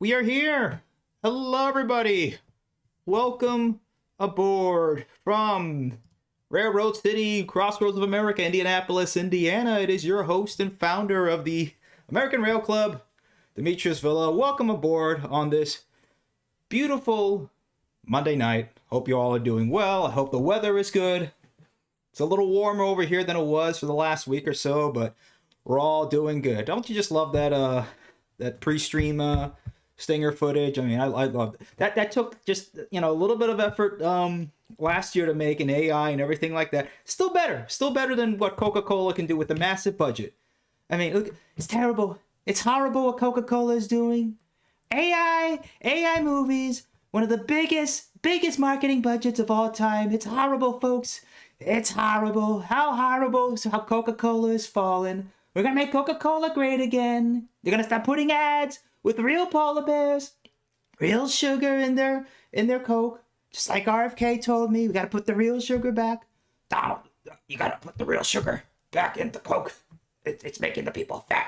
We are here. Hello, everybody. Welcome aboard from Railroad City, Crossroads of America, Indianapolis, Indiana. It is your host and founder of the American Rail Club, Demetrius Villa. Welcome aboard on this beautiful Monday night. Hope you all are doing well. I hope the weather is good. It's a little warmer over here than it was for the last week or so, but we're all doing good. Don't you just love that pre-stream stinger footage? I mean, I love that. That took just a little bit of effort last year to make an AI and everything like that. Still better than what Coca-Cola can do with a massive budget. I mean, look, it's terrible. It's horrible what Coca-Cola is doing. AI movies, one of the biggest marketing budgets of all time. It's horrible, folks. It's horrible. How horrible is how Coca-Cola is fallen. We're gonna make Coca-Cola great again. They're gonna start putting ads with real polar bears, real sugar in their Coke. Just like RFK told me, we gotta put the real sugar back. Donald, you gotta put the real sugar back into Coke. It's making the people fat.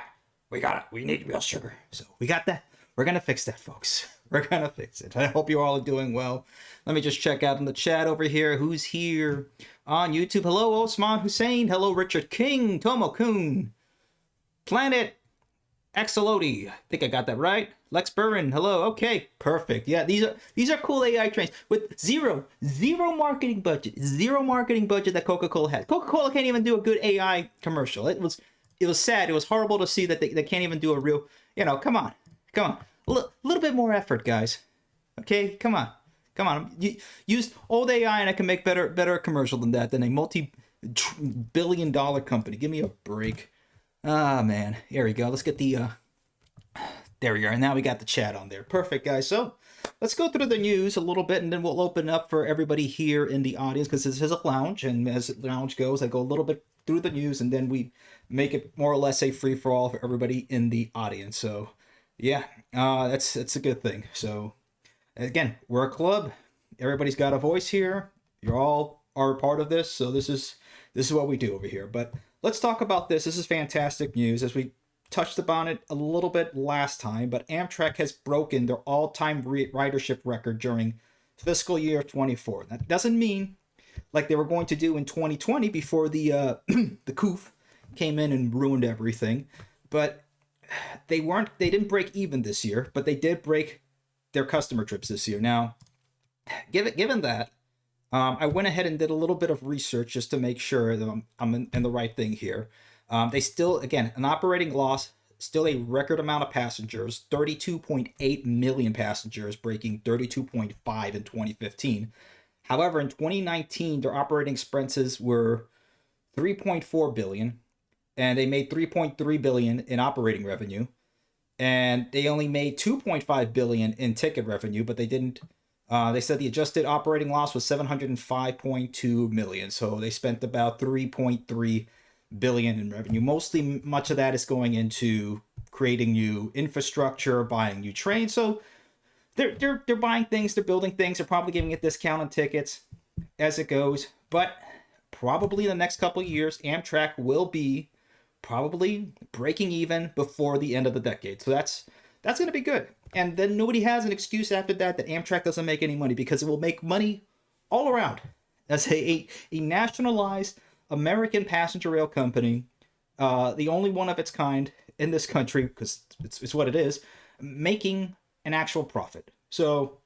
We need real sugar. So we got that. We're gonna fix that, folks. We're gonna fix it. I hope you all are doing well. Let me just check out in the chat over here. Who's here on YouTube? Hello, Osman Hussein. Hello, Richard King. Tomo Kun. Planet Exolodi. I think I got that right. Lex Burren. Hello. Okay. Perfect. Yeah, these are cool AI trains with zero marketing budget. Zero marketing budget that Coca-Cola has. Coca-Cola can't even do a good AI commercial. It was sad. It was horrible to see that they can't even do a real, come on. A little bit more effort, guys. Okay? Come on. Use old AI and I can make better commercial than that, than a multi-billion-dollar company. Give me a break. Ah, man. Here we go. Let's get the, there we go. And now we got the chat on there. Perfect, guys. So let's go through the news a little bit, and then we'll open up for everybody here in the audience, because this is a lounge, and as the lounge goes, I go a little bit through the news, and then we make it more or less a free-for-all for everybody in the audience. So, yeah, that's a good thing. So, again, we're a club. Everybody's got a voice here. You all are a part of this, so this is what we do over here. But let's talk about this. This is fantastic news, as we touched upon it a little bit last time, but Amtrak has broken their all-time ridership record during fiscal year 24. That doesn't mean like they were going to do in 2020 before the the coof came in and ruined everything, but they didn't break even this year, but they did break their customer trips this year. Now, given that, I went ahead and did a little bit of research just to make sure that I'm in the right thing here. They still, again, an operating loss, still a record amount of passengers, 32.8 million passengers, breaking 32.5 in 2015. However, in 2019, their operating expenses were 3.4 billion, and they made 3.3 billion in operating revenue, and they only made 2.5 billion in ticket revenue, but they didn't. They said the adjusted operating loss was 705.2 million, so they spent about 3.3 billion in revenue. Much of that is going into creating new infrastructure, buying new trains. So they're buying things, they're building things, they're probably giving a discount on tickets as it goes. But probably in the next couple of years, Amtrak will be probably breaking even before the end of the decade. So that's going to be good. And then nobody has an excuse after that Amtrak doesn't make any money, because it will make money all around. As a nationalized American passenger rail company, the only one of its kind in this country, because it's what it is, making an actual profit. So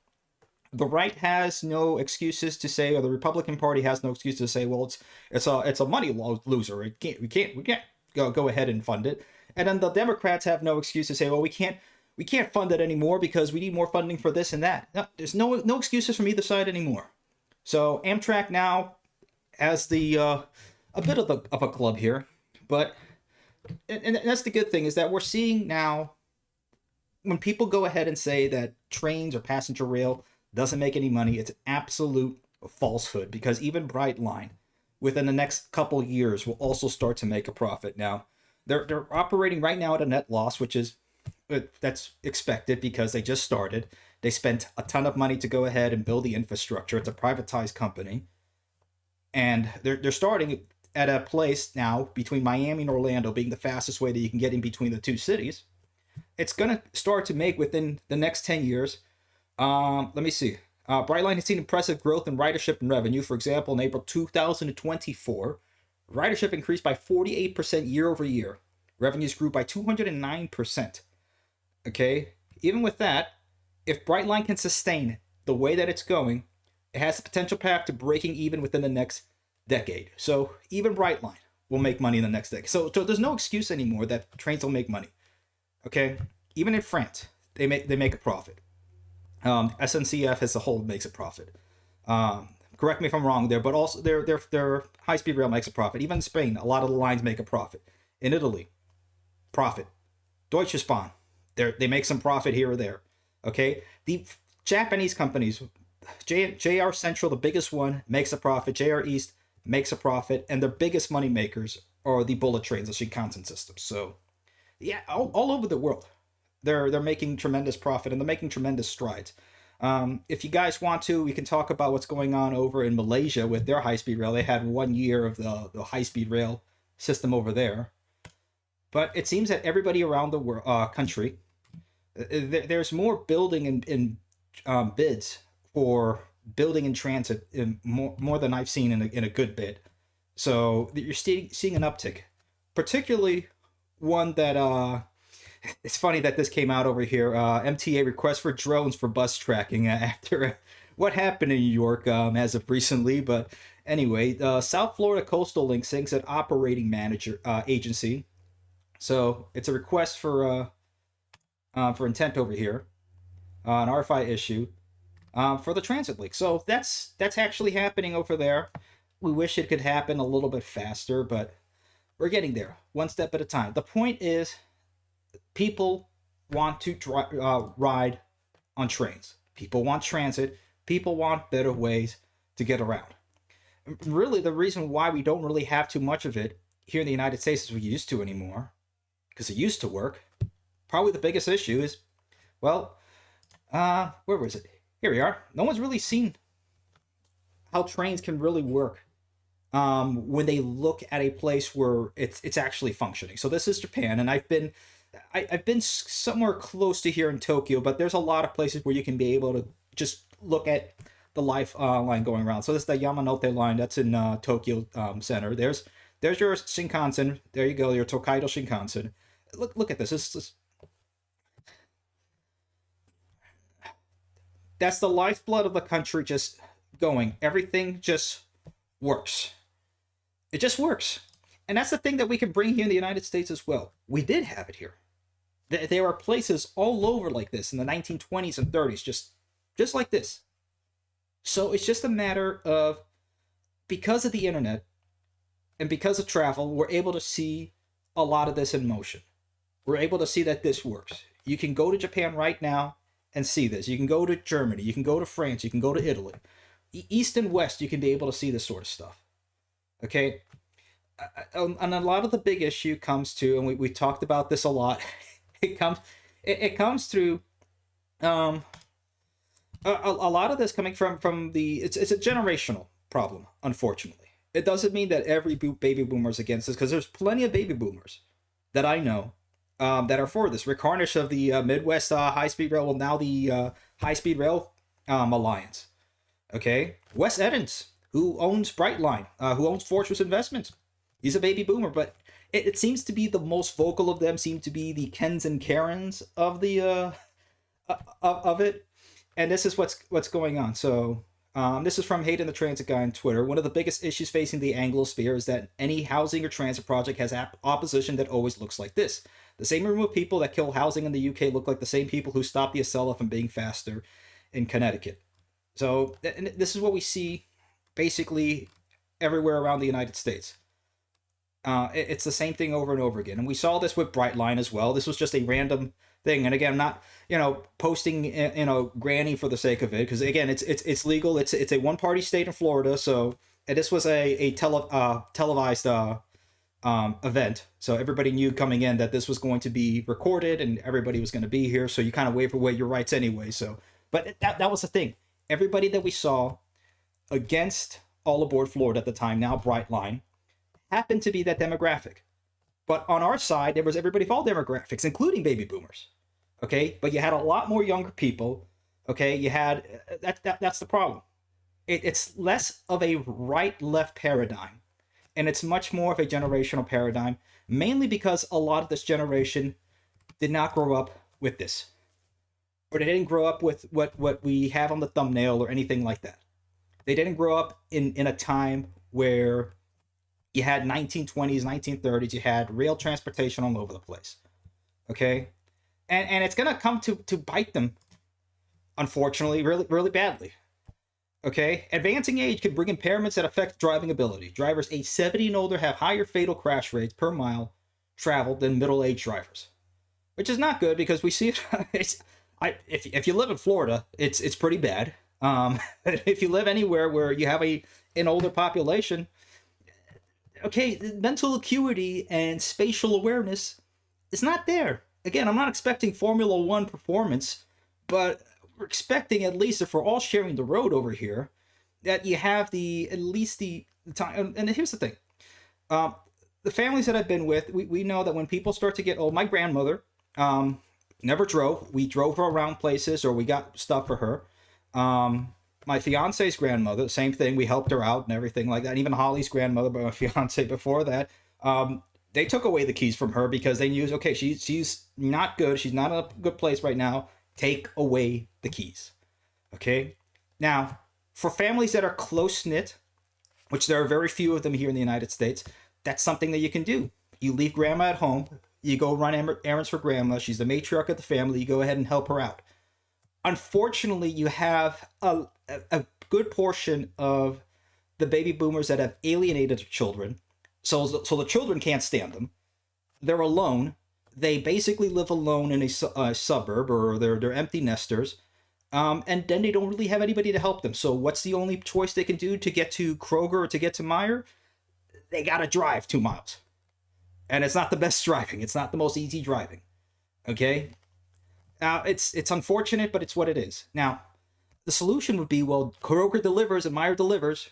the right has no excuses to say, or the Republican Party has no excuse to say, well, it's a money loser. We can't go ahead and fund it. And then the Democrats have no excuse to say, well, we can't fund it anymore because we need more funding for this and that. No, there's no excuses from either side anymore. So Amtrak now has a bit of a club here, but and that's the good thing, is that we're seeing now, when people go ahead and say that trains or passenger rail doesn't make any money, it's an absolute falsehood, because even Brightline, within the next couple years, will also start to make a profit. Now, they're operating right now at a net loss, which is that's expected because they just started. They spent a ton of money to go ahead and build the infrastructure. It's a privatized company, and they're starting at a place now between Miami and Orlando being the fastest way that you can get in between the two cities. it's gonna start to make within the next 10 years. Let me see. Brightline has seen impressive growth in ridership and revenue. For example, in April 2024, ridership increased by 48% year over year. Revenues grew by 209%. Okay, even with that, if Brightline can sustain the way that it's going, it has the potential path to breaking even within the next decade. So even Brightline will make money in the next decade. So there's no excuse anymore that trains will make money. Okay, even in France, they make a profit. SNCF as a whole makes a profit. Correct me if I'm wrong there, but also their high speed rail makes a profit. Even in Spain, a lot of the lines make a profit. In Italy, profit. Deutsche Bahn, they make some profit here or there. Okay, the Japanese companies, JR Central, the biggest one, makes a profit. JR East makes a profit, and their biggest money makers are the bullet trains, the Shinkansen systems. So, yeah, all over the world, they're making tremendous profit, and they're making tremendous strides. If you guys want to, we can talk about what's going on over in Malaysia with their high-speed rail. They had 1 year of the high-speed rail system over there. But it seems that everybody around the world, country, there's more building and bids for building and transit more than I've seen in a good bit. So you're seeing an uptick, particularly one that it's funny that this came out over here. MTA request for drones for bus tracking after what happened in New York as of recently. But anyway, South Florida Coastal Link sinks an operating manager agency. So it's a request for intent over here, an RFI issue for the transit link. So that's actually happening over there. We wish it could happen a little bit faster, but we're getting there, one step at a time. The point is, people want to ride on trains. People want transit. People want better ways to get around. Really, the reason why we don't really have too much of it here in the United States as we used to anymore, because it used to work. Probably the biggest issue is, well, where was it? Here we are. No one's really seen how trains can really work when they look at a place where it's actually functioning. So this is Japan, and I've been somewhere close to here in Tokyo, but there's a lot of places where you can be able to just look at the live line going around. So this is the Yamanote line that's in Tokyo Center. There's your Shinkansen. There you go, your Tokaido Shinkansen. Look at this. That's the lifeblood of the country just going. Everything just works. It just works. And that's the thing that we can bring here in the United States as well. We did have it here. There are places all over like this in the 1920s and 30s, just like this. So it's just a matter of, because of the internet and because of travel, we're able to see a lot of this in motion. We're able to see that this works. You can go to Japan right now and see this. You can go to Germany. You can go to France. You can go to Italy. East and West, you can be able to see this sort of stuff. Okay? And a lot of the big issue comes to, and we talked about this a lot, it comes through a lot of this coming from the, it's a generational problem, unfortunately. It doesn't mean that every baby boomer is against this, because there's plenty of baby boomers that I know that are for this. Rick Harnish of the Midwest High-Speed Rail, well, now the High-Speed Rail Alliance. Okay? Wes Edens, who owns Brightline, who owns Fortress Investments. He's a baby boomer, but it seems to be the most vocal of them, seem to be the Kens and Karens of the of it. And this is what's going on. So this is from Hayden the Transit Guy on Twitter. One of the biggest issues facing the Anglosphere is that any housing or transit project has opposition that always looks like this. The same room of people that kill housing in the UK look like the same people who stopped the Acela from being faster in Connecticut. So and this is what we see basically everywhere around the United States. It's the same thing over and over again. And we saw this with Brightline as well. This was just a random thing. And again, I'm not, posting, granny for the sake of it. Because again, it's legal. It's a one-party state in Florida. So and this was a televised event. So everybody knew coming in that this was going to be recorded and everybody was going to be here. So you kind of waive away your rights anyway. So, but that was the thing. Everybody that we saw against All Aboard Florida at the time, now Brightline, happened to be that demographic. But on our side, there was everybody of all demographics, including baby boomers. Okay, but you had a lot more younger people. Okay, you had that's the problem. It's less of a right left paradigm, and it's much more of a generational paradigm, mainly because a lot of this generation did not grow up with this, or they didn't grow up with what we have on the thumbnail or anything like that. They didn't grow up in a time where you had 1920s, 1930s, you had rail transportation all over the place. Okay, and it's gonna come to bite them, unfortunately, really badly. Okay, advancing age can bring impairments that affect driving ability. Drivers age 70 and older have higher fatal crash rates per mile traveled than middle-aged drivers, which is not good because we see it. If you live in Florida, it's pretty bad. If you live anywhere where you have an older population, okay, mental acuity and spatial awareness is not there. Again, I'm not expecting Formula One performance, but we're expecting, at least if we're all sharing the road over here, that you have at least the time. And here's the thing: um, the families that I've been with, we know that when people start to get old, my grandmother never drove. We drove her around places, or we got stuff for her. My fiance's grandmother, same thing. We helped her out and everything like that. And even Holly's grandmother, but my fiance before that, they took away the keys from her because they knew, okay, she's not good. She's not in a good place right now. Take away the keys. Okay. Now, for families that are close knit, which there are very few of them here in the United States, that's something that you can do. You leave grandma at home. You go run errands for grandma. She's the matriarch of the family. You go ahead and help her out. Unfortunately, you have a good portion of the baby boomers that have alienated their children. So the children can't stand them. They're alone. They basically live alone in a suburb, or they're empty nesters. And then they don't really have anybody to help them. So what's the only choice they can do to get to Kroger or to get to Meijer? They gotta drive 2 miles. And it's not the best driving. It's not the most easy driving. Okay? Now, it's unfortunate, but it's what it is. Now, the solution would be, well, Kroger delivers and Meijer delivers.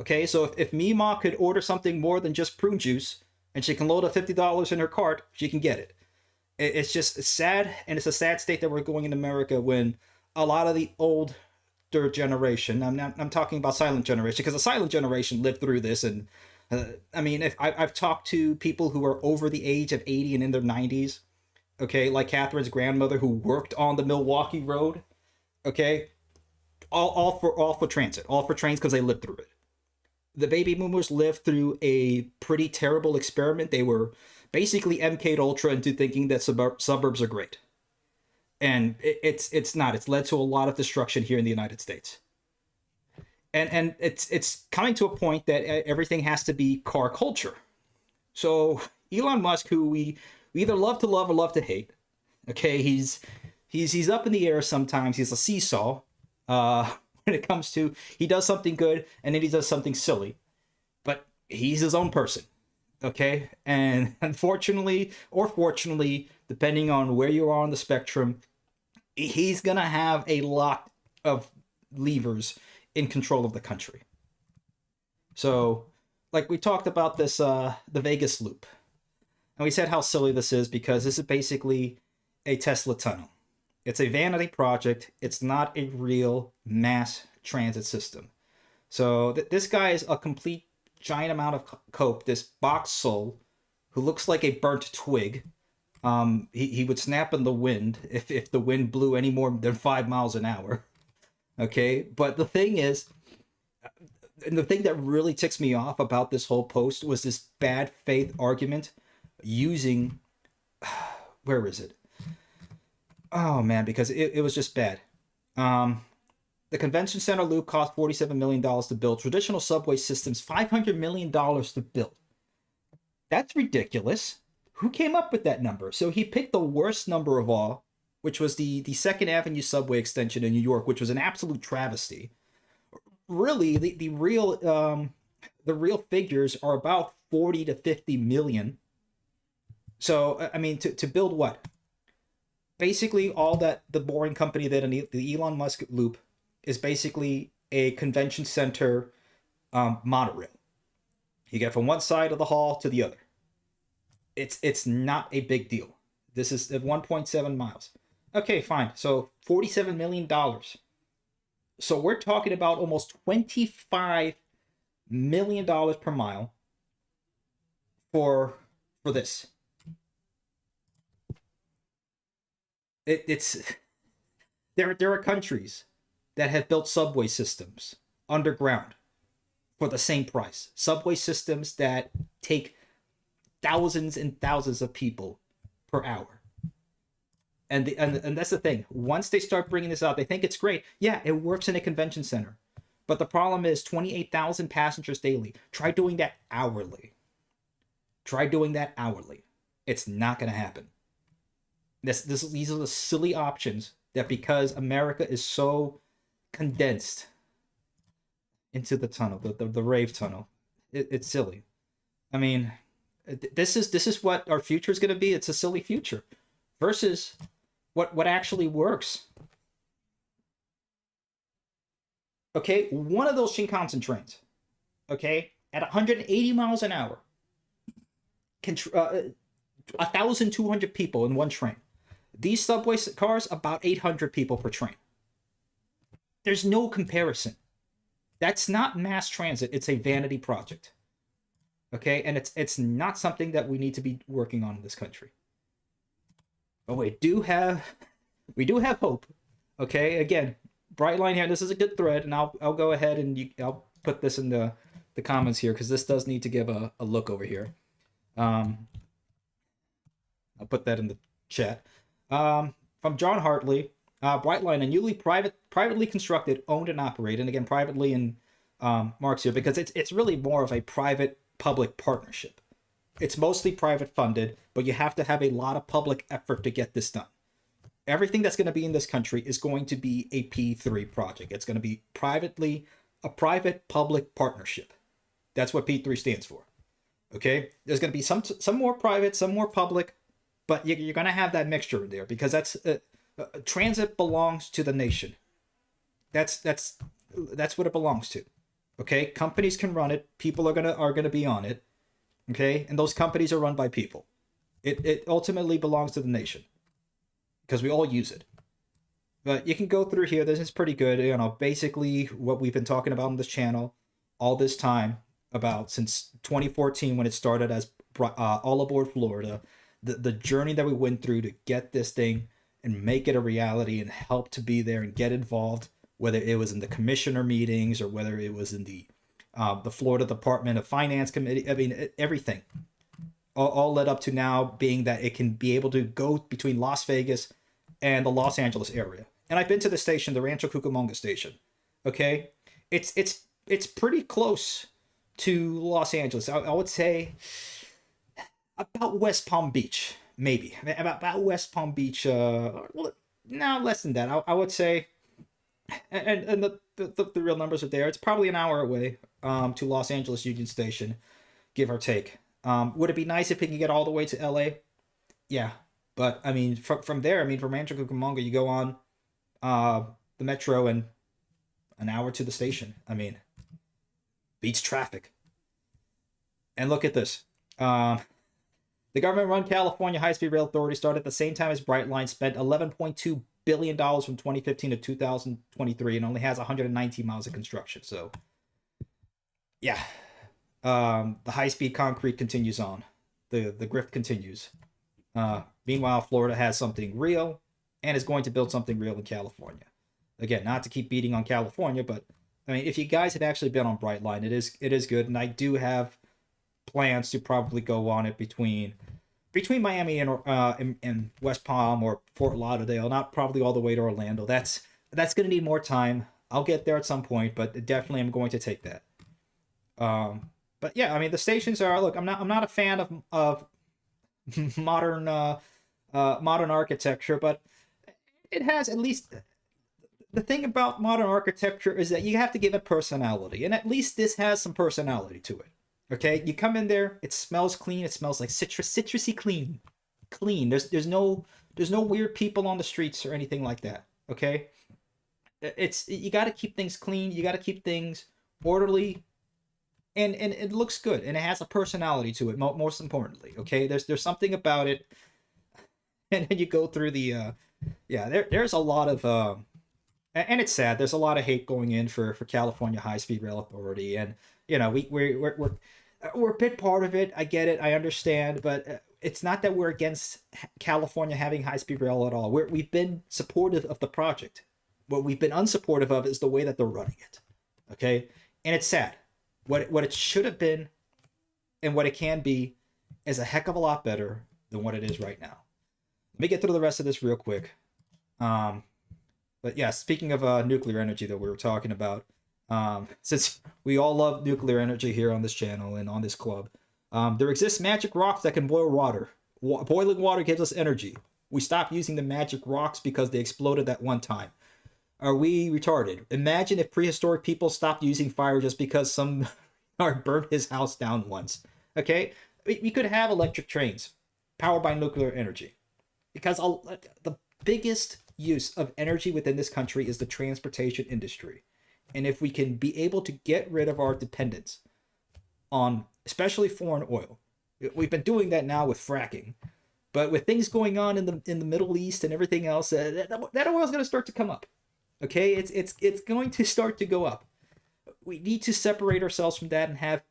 Okay, so if Mima could order something more than just prune juice, and she can load up $50 in her cart, she can get it. It's just sad, and it's a sad state that we're going in America when a lot of the older generation, I'm talking about silent generation, because the silent generation lived through this, and I mean, if I've talked to people who are over the age of 80 and in their 90s, okay, like Catherine's grandmother who worked on the Milwaukee Road, okay, all for transit, all for trains because they lived through it. The baby boomers lived through a pretty terrible experiment. They were basically MK'd Ultra into thinking that suburbs are great, and it's not. It's led to a lot of destruction here in the United States, and it's coming to a point that everything has to be car culture. So Elon Musk, who we either love to love or love to hate, okay, he's up in the air sometimes. He's a seesaw. When it comes to, he does something good and then he does something silly, but he's his own person, okay? And unfortunately, or fortunately, depending on where you are on the spectrum, he's gonna have a lot of levers in control of the country. So, like we talked about this, the Vegas loop, and we said how silly this is because this is basically a Tesla tunnel. It's a vanity project. It's not a real mass transit system. So this guy is a complete giant amount of coke, this box soul, who looks like a burnt twig. He would snap in the wind if the wind blew any more than 5 miles an hour. Okay, but the thing is, and the thing that really ticks me off about this whole post was this bad faith argument using, where is it? Oh man, because it was just bad. The convention center loop cost $47 million to build. Traditional subway systems, $500 million to build. That's ridiculous. Who came up with that number? So he picked the worst number of all, which was the Second Avenue subway extension in New York, which was an absolute travesty. Really, the real figures are about 40 to 50 million. So I mean, to build what? Basically, all that the boring company that the Elon Musk loop is basically a convention center monorail. You get from one side of the hall to the other. It's not a big deal. This is at 1.7 miles. Okay, fine. So $47 million. So we're talking about almost $25 million per mile for this. It's there are countries that have built subway systems underground for the same price. Subway systems that take thousands and thousands of people per hour. And that's the thing. Once they start bringing this out, they think it's great. Yeah, it works in a convention center. But the problem is 28,000 passengers daily. Try doing that hourly. Try doing that hourly. It's not going to happen. These are the silly options that, because America is so condensed into the tunnel, the rave tunnel, it's silly. I mean, this is what our future is going to be. It's a silly future versus what actually works. Okay, one of those Shinkansen trains, okay, at 180 miles an hour, can 1,200 people in one train. These subway cars, about 800 people per train. There's no comparison. That's not mass transit. It's a vanity project. Okay, and it's not something that we need to be working on in this country. But we do have hope. Okay, again, Brightline here. This is a good thread, and I'll go ahead and I'll put this in the comments here because this does need to give a look over here. I'll put that in the chat. From John Hartley, Brightline, a newly privately constructed, owned and operated, and again privately in marks here because it's really more of a private-public partnership. It's mostly private funded, but you have to have a lot of public effort to get this done. Everything that's going to be in this country is going to be a P3 project. It's going to be a private-public partnership. That's what P3 stands for. Okay? There's going to be some more private, some more public, but you're going to have that mixture in there because that's transit belongs to the nation. That's what it belongs to. Okay? Companies can run it. People are gonna be on it. Okay? And those companies are run by people. It ultimately belongs to the nation because we all use it. But you can go through here. This is pretty good. You know, basically what we've been talking about on this channel all this time about since 2014 when it started as All Aboard Florida. The journey that we went through to get this thing and make it a reality and help to be there and get involved, whether it was in the commissioner meetings or whether it was in the Florida Department of Finance Committee. I mean, everything. All led up to now being that it can be able to go between Las Vegas and the Los Angeles area. And I've been to the station, the Rancho Cucamonga station. Okay? It's pretty close to Los Angeles. I would say about West Palm Beach, maybe. About West Palm Beach. No, less than that. I would say, and the real numbers are there. It's probably an hour away to Los Angeles Union Station, give or take. Would it be nice if we could get all the way to LA? Yeah, but I mean, from there, I mean, from Rancho Cucamonga, you go on the metro and an hour to the station. I mean, beats traffic. And look at this. The government-run California High-Speed Rail Authority started at the same time as Brightline, spent $11.2 billion from 2015 to 2023, and only has 119 miles of construction. So, yeah. The high-speed concrete continues on. The grift continues. Meanwhile, Florida has something real and is going to build something real in California. Again, not to keep beating on California, but I mean, if you guys had actually been on Brightline, it is good, and I do have plans to probably go on it between Miami and West Palm or Fort Lauderdale, not probably all the way to Orlando. That's going to need more time. I'll get there at some point, but definitely I'm going to take that. But yeah, I mean the stations are. Look, I'm not a fan of modern architecture, but it has at least. The thing about modern architecture is that you have to give it personality, and at least this has some personality to it. Okay, you come in there, it smells clean. It smells like citrusy clean. There's no weird people on the streets or anything like that. Okay, you got to keep things clean. You got to keep things orderly, and it looks good, and it has a personality to it. Most importantly, okay, there's something about it, and then you go through the Yeah, there's a lot of and it's sad. There's a lot of hate going in for California High Speed Rail Authority, and you know we're a bit part of it. I get it. I understand, but it's not that we're against California having high speed rail at all. We've been supportive of the project. What we've been unsupportive of is the way that they're running it. Okay, and it's sad. What it should have been and what it can be is a heck of a lot better than what it is right now. Let me get through the rest of this real quick. But yeah, speaking of nuclear energy that we were talking about, since we all love nuclear energy here on this channel and on this club, there exists magic rocks that can boil water. Boiling water gives us energy. We stopped using the magic rocks because they exploded that one time. Are we retarded? Imagine if prehistoric people stopped using fire just because some burned his house down once. Okay? We could have electric trains powered by nuclear energy. Because the biggest use of energy within this country is the transportation industry. And if we can be able to get rid of our dependence on especially foreign oil, we've been doing that now with fracking, but with things going on in the Middle East and everything else, that oil is going to start to come up. Okay, it's going to start to go up. We need to separate ourselves from that and have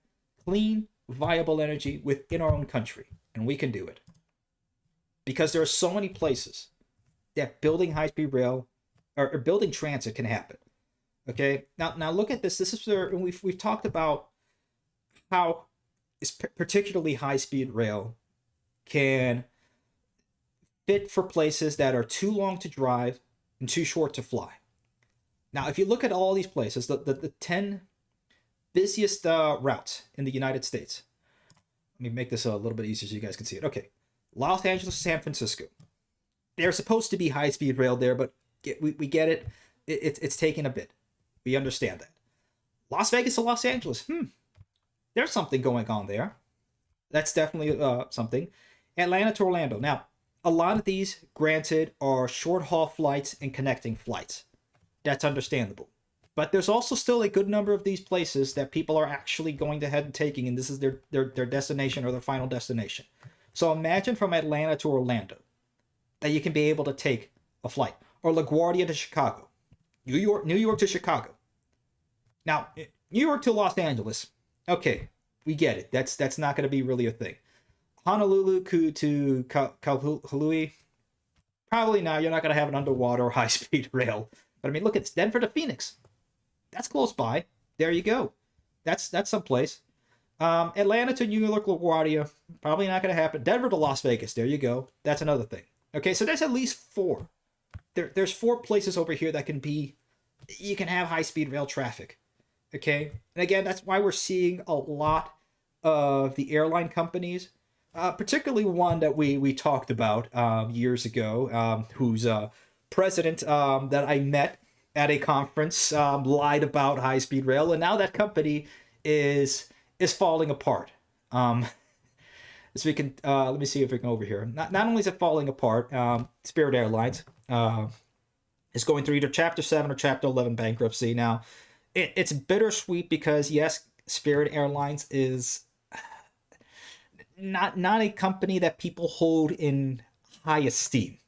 clean, viable energy within our own country, and we can do it because there are so many places that building high-speed rail or building transit can happen. Okay, now look at this. This is where, and we've talked about how particularly high-speed rail can fit for places that are too long to drive and too short to fly. Now, if you look at all these places, the 10 busiest routes in the United States. Let me make this a little bit easier so you guys can see it. Okay, Los Angeles to San Francisco. There's supposed to be high-speed rail there, but we get it. It's taking a bit. We understand that. Las Vegas to Los Angeles. There's something going on there. That's definitely something. Atlanta to Orlando. Now, a lot of these, granted, are short-haul flights and connecting flights. That's understandable. But there's also still a good number of these places that people are actually going to head and taking, and this is their destination or their final destination. So imagine from Atlanta to Orlando that you can be able to take a flight. Or LaGuardia to Chicago. New York to Chicago. Now, New York to Los Angeles. Okay, we get it. That's not going to be really a thing. Honolulu to Kahului. Probably not. You're not going to have an underwater high-speed rail. But I mean, look, it's Denver to Phoenix. That's close by. There you go. That's someplace. Atlanta to New York LaGuardia. Probably not going to happen. Denver to Las Vegas. There you go. That's another thing. Okay, so there's at least 4. There's 4 places over here that you can have high-speed rail traffic. Okay, and again, that's why we're seeing a lot of the airline companies, particularly one that we talked about years ago, whose president that I met at a conference lied about high-speed rail, and now that company is falling apart. So we can let me see if we can over here. Not only is it falling apart, Spirit Airlines is going through either Chapter 7 or Chapter 11 bankruptcy. Now, it's bittersweet because yes, Spirit Airlines is not a company that people hold in high esteem,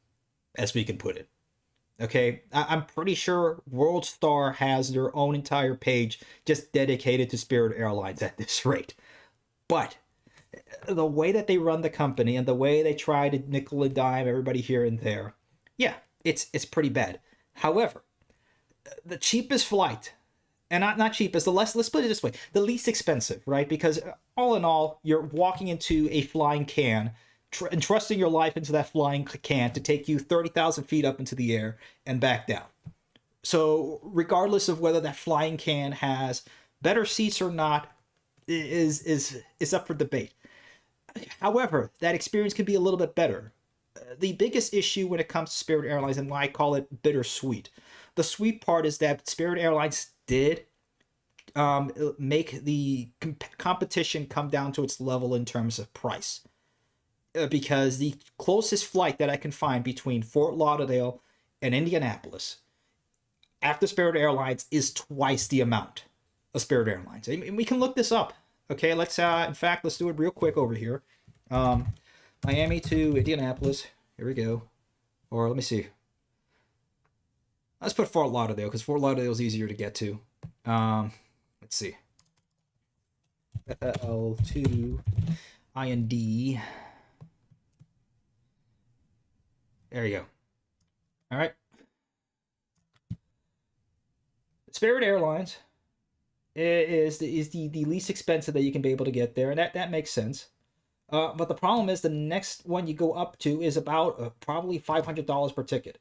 as we can put it. Okay, I'm pretty sure WorldStar has their own entire page just dedicated to Spirit Airlines at this rate. But the way that they run the company and the way they try to nickel and dime everybody here and there, yeah, it's pretty bad. However, the cheapest flight, and not cheapest, let's put it this way, the least expensive, right? Because all in all, you're walking into a flying can, and trusting your life into that flying can to take you 30,000 feet up into the air and back down. So regardless of whether that flying can has better seats or not, is up for debate. However, that experience can be a little bit better. The biggest issue when it comes to Spirit Airlines, and why I call it bittersweet, the sweet part is that Spirit Airlines did make the competition come down to its level in terms of price. Because the closest flight that I can find between Fort Lauderdale and Indianapolis after Spirit Airlines is twice the amount of Spirit Airlines. And we can look this up. Okay, let's let's do it real quick over here. Miami to Indianapolis. Here we go. Or let me see. Let's put Fort Lauderdale because Fort Lauderdale is easier to get to. Let's see. L2 IND. There you go. All right. Spirit Airlines is the least expensive that you can be able to get there, and that makes sense. But the problem is the next one you go up to is about probably $500 per ticket.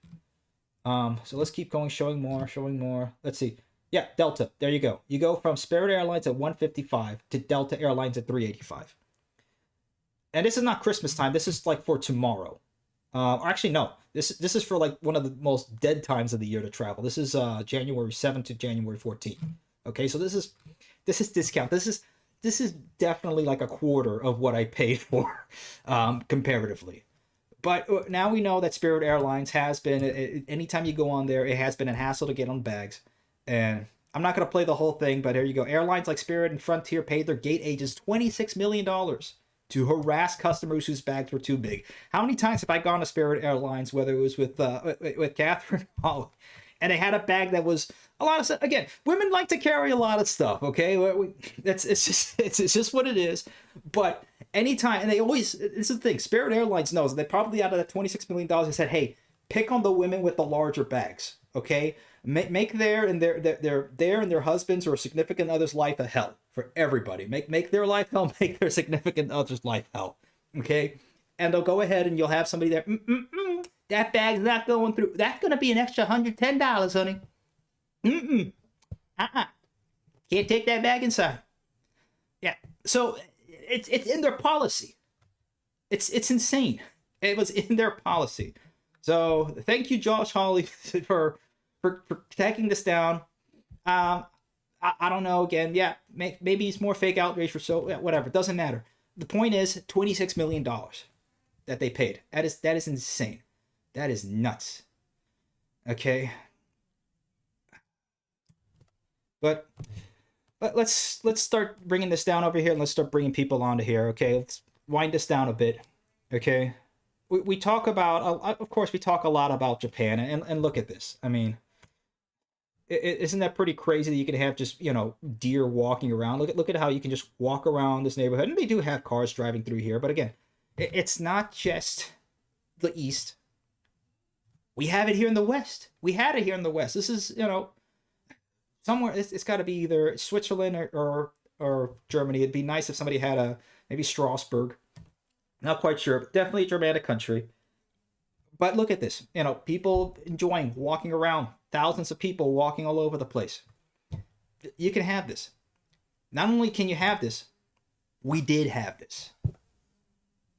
So let's keep going, showing more. Let's see. Yeah, Delta. There you go. You go from Spirit Airlines at $155 to Delta Airlines at $385. And this is not Christmas time. This is like for tomorrow. Or actually, no. This is for like one of the most dead times of the year to travel. This is January 7th to January 14th. Okay, so this is discount. This is definitely like a quarter of what I paid for, comparatively. But now we know that Spirit Airlines has been, anytime you go on there, it has been a hassle to get on bags. And I'm not going to play the whole thing, but here you go. Airlines like Spirit and Frontier paid their gate agents $26 million to harass customers whose bags were too big. How many times have I gone to Spirit Airlines, whether it was with Catherine Holly, and they had a bag that was a lot of stuff. Again, women like to carry a lot of stuff, okay? It's just what it is. But anytime, and they always, this is the thing, Spirit Airlines knows, they probably out of that $26 million, they said, hey, pick on the women with the larger bags, okay? Make their and their husbands or significant others' life a hell for everybody. Make their life hell, make their significant other's life hell, okay? And they'll go ahead and you'll have somebody there, that bag's not going through. That's going to be an extra $110, honey. Can't take that bag inside. Yeah. So it's in their policy. It's insane. It was in their policy. So thank you, Josh Hawley, for taking this down. I don't know. Again, yeah, maybe it's more fake outrage for so whatever. It doesn't matter. The point is $26 million that they paid. That is insane. That is nuts. Okay. But let's start bringing this down over here, and let's start bringing people onto here. Okay, let's wind this down a bit. Okay, we talk about, of course, we talk a lot about Japan, and look at this. I mean, isn't that pretty crazy that you can have just deer walking around? Look at how you can just walk around this neighborhood, and they do have cars driving through here. But again, it's not just the East. We have it here in the West. We had it here in the West. This is, somewhere, it's got to be either Switzerland or Germany. It'd be nice if somebody had maybe Strasbourg. Not quite sure, but definitely a Germanic country. But look at this. People enjoying walking around. Thousands of people walking all over the place. You can have this. Not only can you have this, we did have this.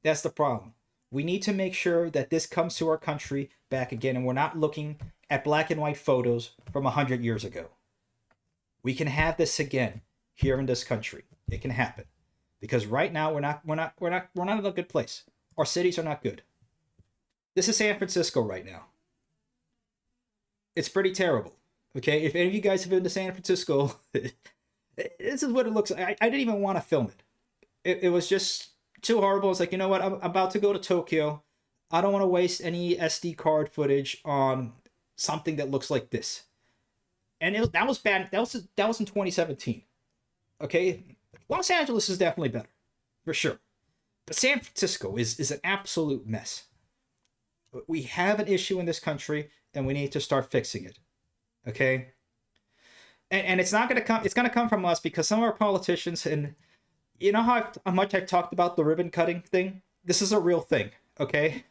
That's the problem. We need to make sure that this comes to our country back again, and we're not looking at black and white photos from 100 years ago. We can have this again here in this country. It can happen, because right now we're not in a good place. Our cities are not good. This is San Francisco right now. It's pretty terrible. Okay, if any of you guys have been to San Francisco, this is what it looks like. I didn't even want to film it. It was just too horrible. It's like, you know what? I'm about to go to Tokyo. I don't want to waste any SD card footage on something that looks like this. And that was bad. That was in 2017. Okay, Los Angeles is definitely better, for sure. But San Francisco is an absolute mess. We have an issue in this country, and we need to start fixing it. Okay? And it's not going to come. It's going to come from us, because some of our politicians, and you know how much I've talked about the ribbon cutting thing? This is a real thing, okay?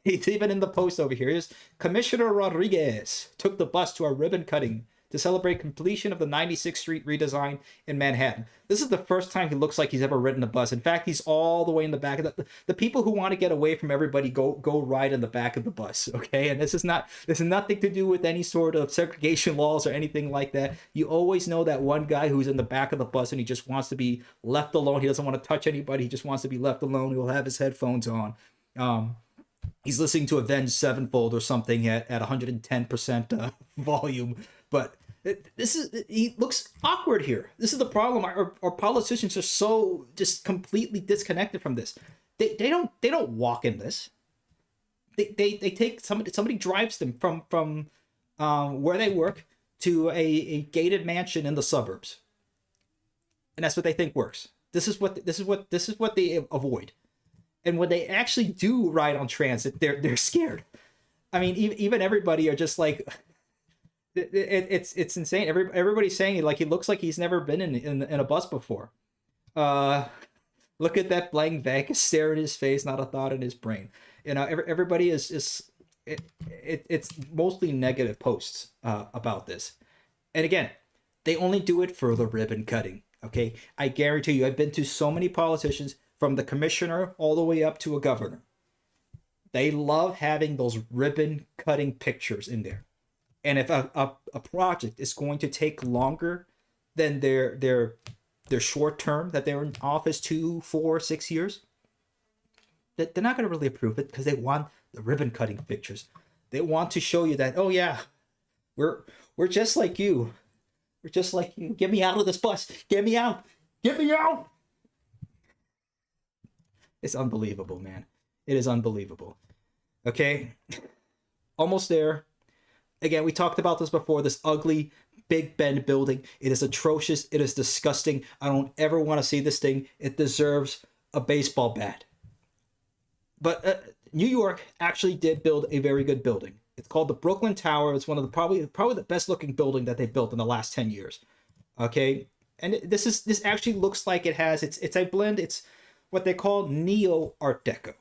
He's even in the post over here. Here's Commissioner Rodriguez took the bus to a ribbon cutting to celebrate completion of the 96th Street redesign in Manhattan. This is the first time he looks like he's ever ridden a bus. In fact, he's all the way in the back of the people who want to get away from everybody go ride in the back of the bus, okay? And this is nothing to do with any sort of segregation laws or anything like that. You always know that one guy who's in the back of the bus and he just wants to be left alone. He doesn't want to touch anybody. He just wants to be left alone. He'll have his headphones on. He's listening to Avenged Sevenfold or something at 110% volume. But he looks awkward here. This is the problem. Our politicians are so just completely disconnected from this. They don't walk in this. They take somebody drives them from where they work to a gated mansion in the suburbs, and that's what they think works. This is what they avoid. And when they actually do ride on transit, they're scared. I mean, even everybody are just like, it's insane. Everybody's saying it like he looks like he's never been in a bus before. Uh, Look at that blank vacant stare in his face, not a thought in his brain. Everybody it's mostly negative posts about this. And again, they only do it for the ribbon cutting. Okay, I guarantee you, I've been to so many politicians, from the commissioner all the way up to a governor. They love having those ribbon cutting pictures in there. And if a project is going to take longer than their short term that they're in office 2, 4, 6 years, that they're not going to really approve it, because they want the ribbon cutting pictures. They want to show you that, oh yeah, we're just like you. We're just like you. Get me out of this bus. Get me out. Get me out. It's unbelievable, man. It is unbelievable. Okay, almost there. Again, we talked about this before. This ugly Big Ben building. It is atrocious. It is disgusting. I don't ever want to see this thing. It deserves a baseball bat. But New York actually did build a very good building. It's called the Brooklyn Tower. It's one of the probably the best looking building that they built in the last 10 years. Okay, and this actually looks like it has it's a blend. It's what they call neo Art Deco.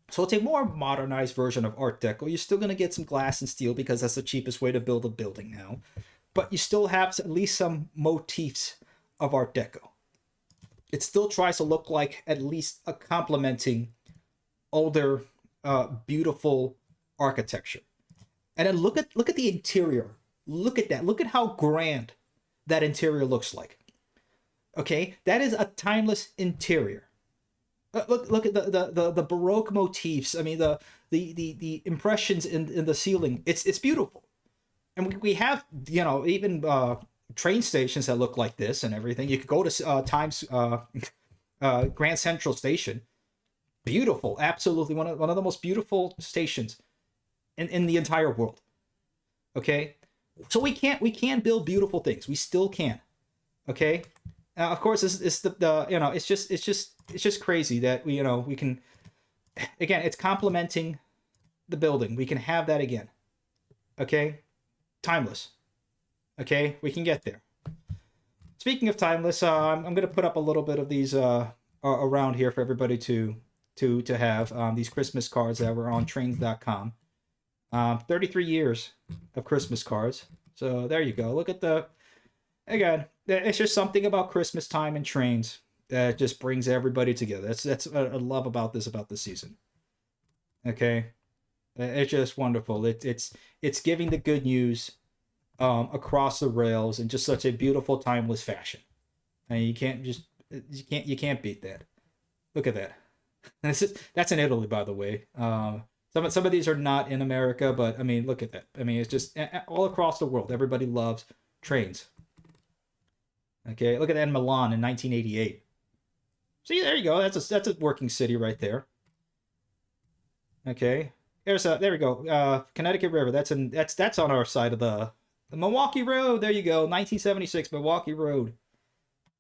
So it's a more modernized version of Art Deco. You're still going to get some glass and steel, because that's the cheapest way to build a building now. But you still have at least some motifs of Art Deco. It still tries to look like at least a complementing older, beautiful architecture. And then look at the interior. Look at that. Look at how grand that interior looks like. Okay, that is a timeless interior. Look at the Baroque motifs. I mean, the impressions in the ceiling. It's beautiful. And we have, even train stations that look like this and everything. You could go to Times Grand Central Station. Beautiful, absolutely one of the most beautiful stations in the entire world. Okay, so we can build beautiful things. We still can. Okay, of course, it's it's just crazy that we can. Again, it's complementing the building. We can have that again. Okay, timeless. Okay, we can get there. Speaking of timeless, I'm going to put up a little bit of these around here for everybody to have these Christmas cards that were on trains.com. 33 years of Christmas cards. So there you go. Look at again, it's just something about Christmas time and trains that just brings everybody together. That's what I love about this season. Okay, it's just wonderful. It's giving the good news across the rails in just such a beautiful, timeless fashion. And you can't beat that. Look at that. And that's in Italy, by the way. Some of these are not in America, but I mean, look at that. I mean, it's just all across the world. Everybody loves trains. Okay, look at that in Milan in 1988. See, there you go. That's a working city right there. Okay, there we go. Connecticut River. That's on our side of the Milwaukee Road. There you go. 1976 Milwaukee Road.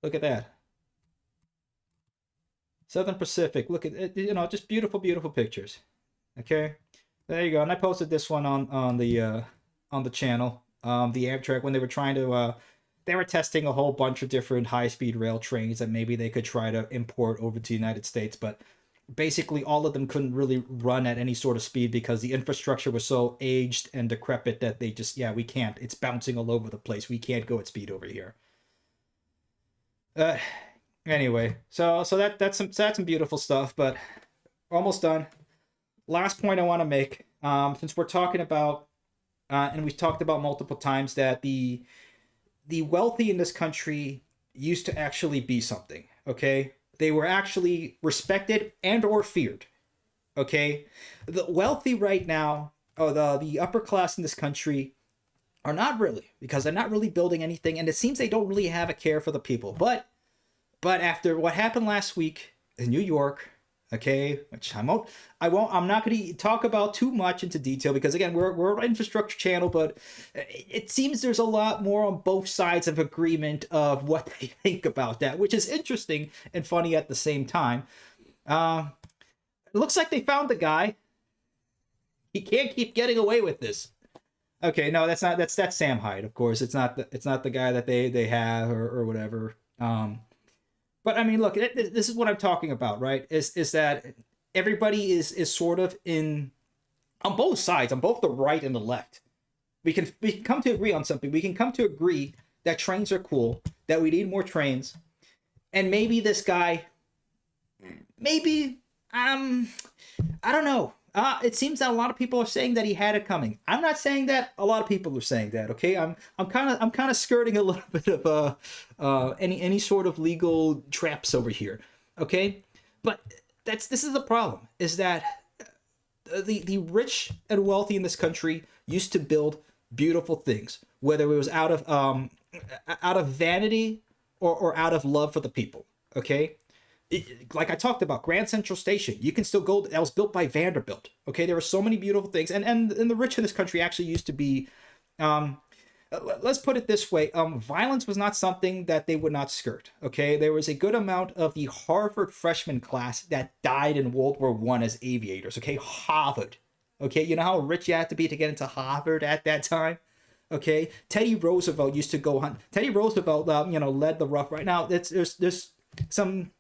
Look at that. Southern Pacific. Look at it. Just beautiful, beautiful pictures. Okay, there you go. And I posted this one on the channel. The Amtrak, when they were trying to they were testing a whole bunch of different high-speed rail trains that maybe they could try to import over to the United States, but basically all of them couldn't really run at any sort of speed because the infrastructure was so aged and decrepit that they just, we can't. It's bouncing all over the place. We can't go at speed over here. Anyway, so that's some beautiful stuff, but almost done. Last point I want to make, since we're talking about, and we've talked about multiple times, that the wealthy in this country used to actually be something, okay? They were actually respected and or feared, okay? The wealthy right now, or the upper class in this country, are not really, because they're not really building anything, and it seems they don't really have a care for the people. But after what happened last week in New York, Okay, which I'm not going to talk about too much into detail because again, we're an infrastructure channel, but it seems there's a lot more on both sides of agreement of what they think about that, which is interesting and funny at the same time. Uh, it looks like they found the guy. He can't keep getting away with this. Okay, no, that's Sam Hyde, of course. It's not the guy that they have or whatever. But I mean, look, this is what I'm talking about, right? Is that everybody is sort of in on both sides, on both the right and the left. We can come to agree on something. We can come to agree that trains are cool, that we need more trains, and maybe this guy, maybe I don't know. It seems that a lot of people are saying that he had it coming. I'm not saying that. A lot of people are saying that. Okay, I'm kind of skirting a little bit of any sort of legal traps over here. Okay, but this is the problem. Is that the rich and wealthy in this country used to build beautiful things, whether it was out of vanity or out of love for the people. Okay, like I talked about, Grand Central Station, you can still go. That was built by Vanderbilt. Okay, there were so many beautiful things, and the rich in this country actually used to be. Let's put it this way: violence was not something that they would not skirt. Okay, there was a good amount of the Harvard freshman class that died in World War One as aviators. Okay, Harvard. Okay, you know how rich you had to be to get into Harvard at that time. Okay, Teddy Roosevelt used to go hunt. Teddy Roosevelt, led the rough. Right now, there's some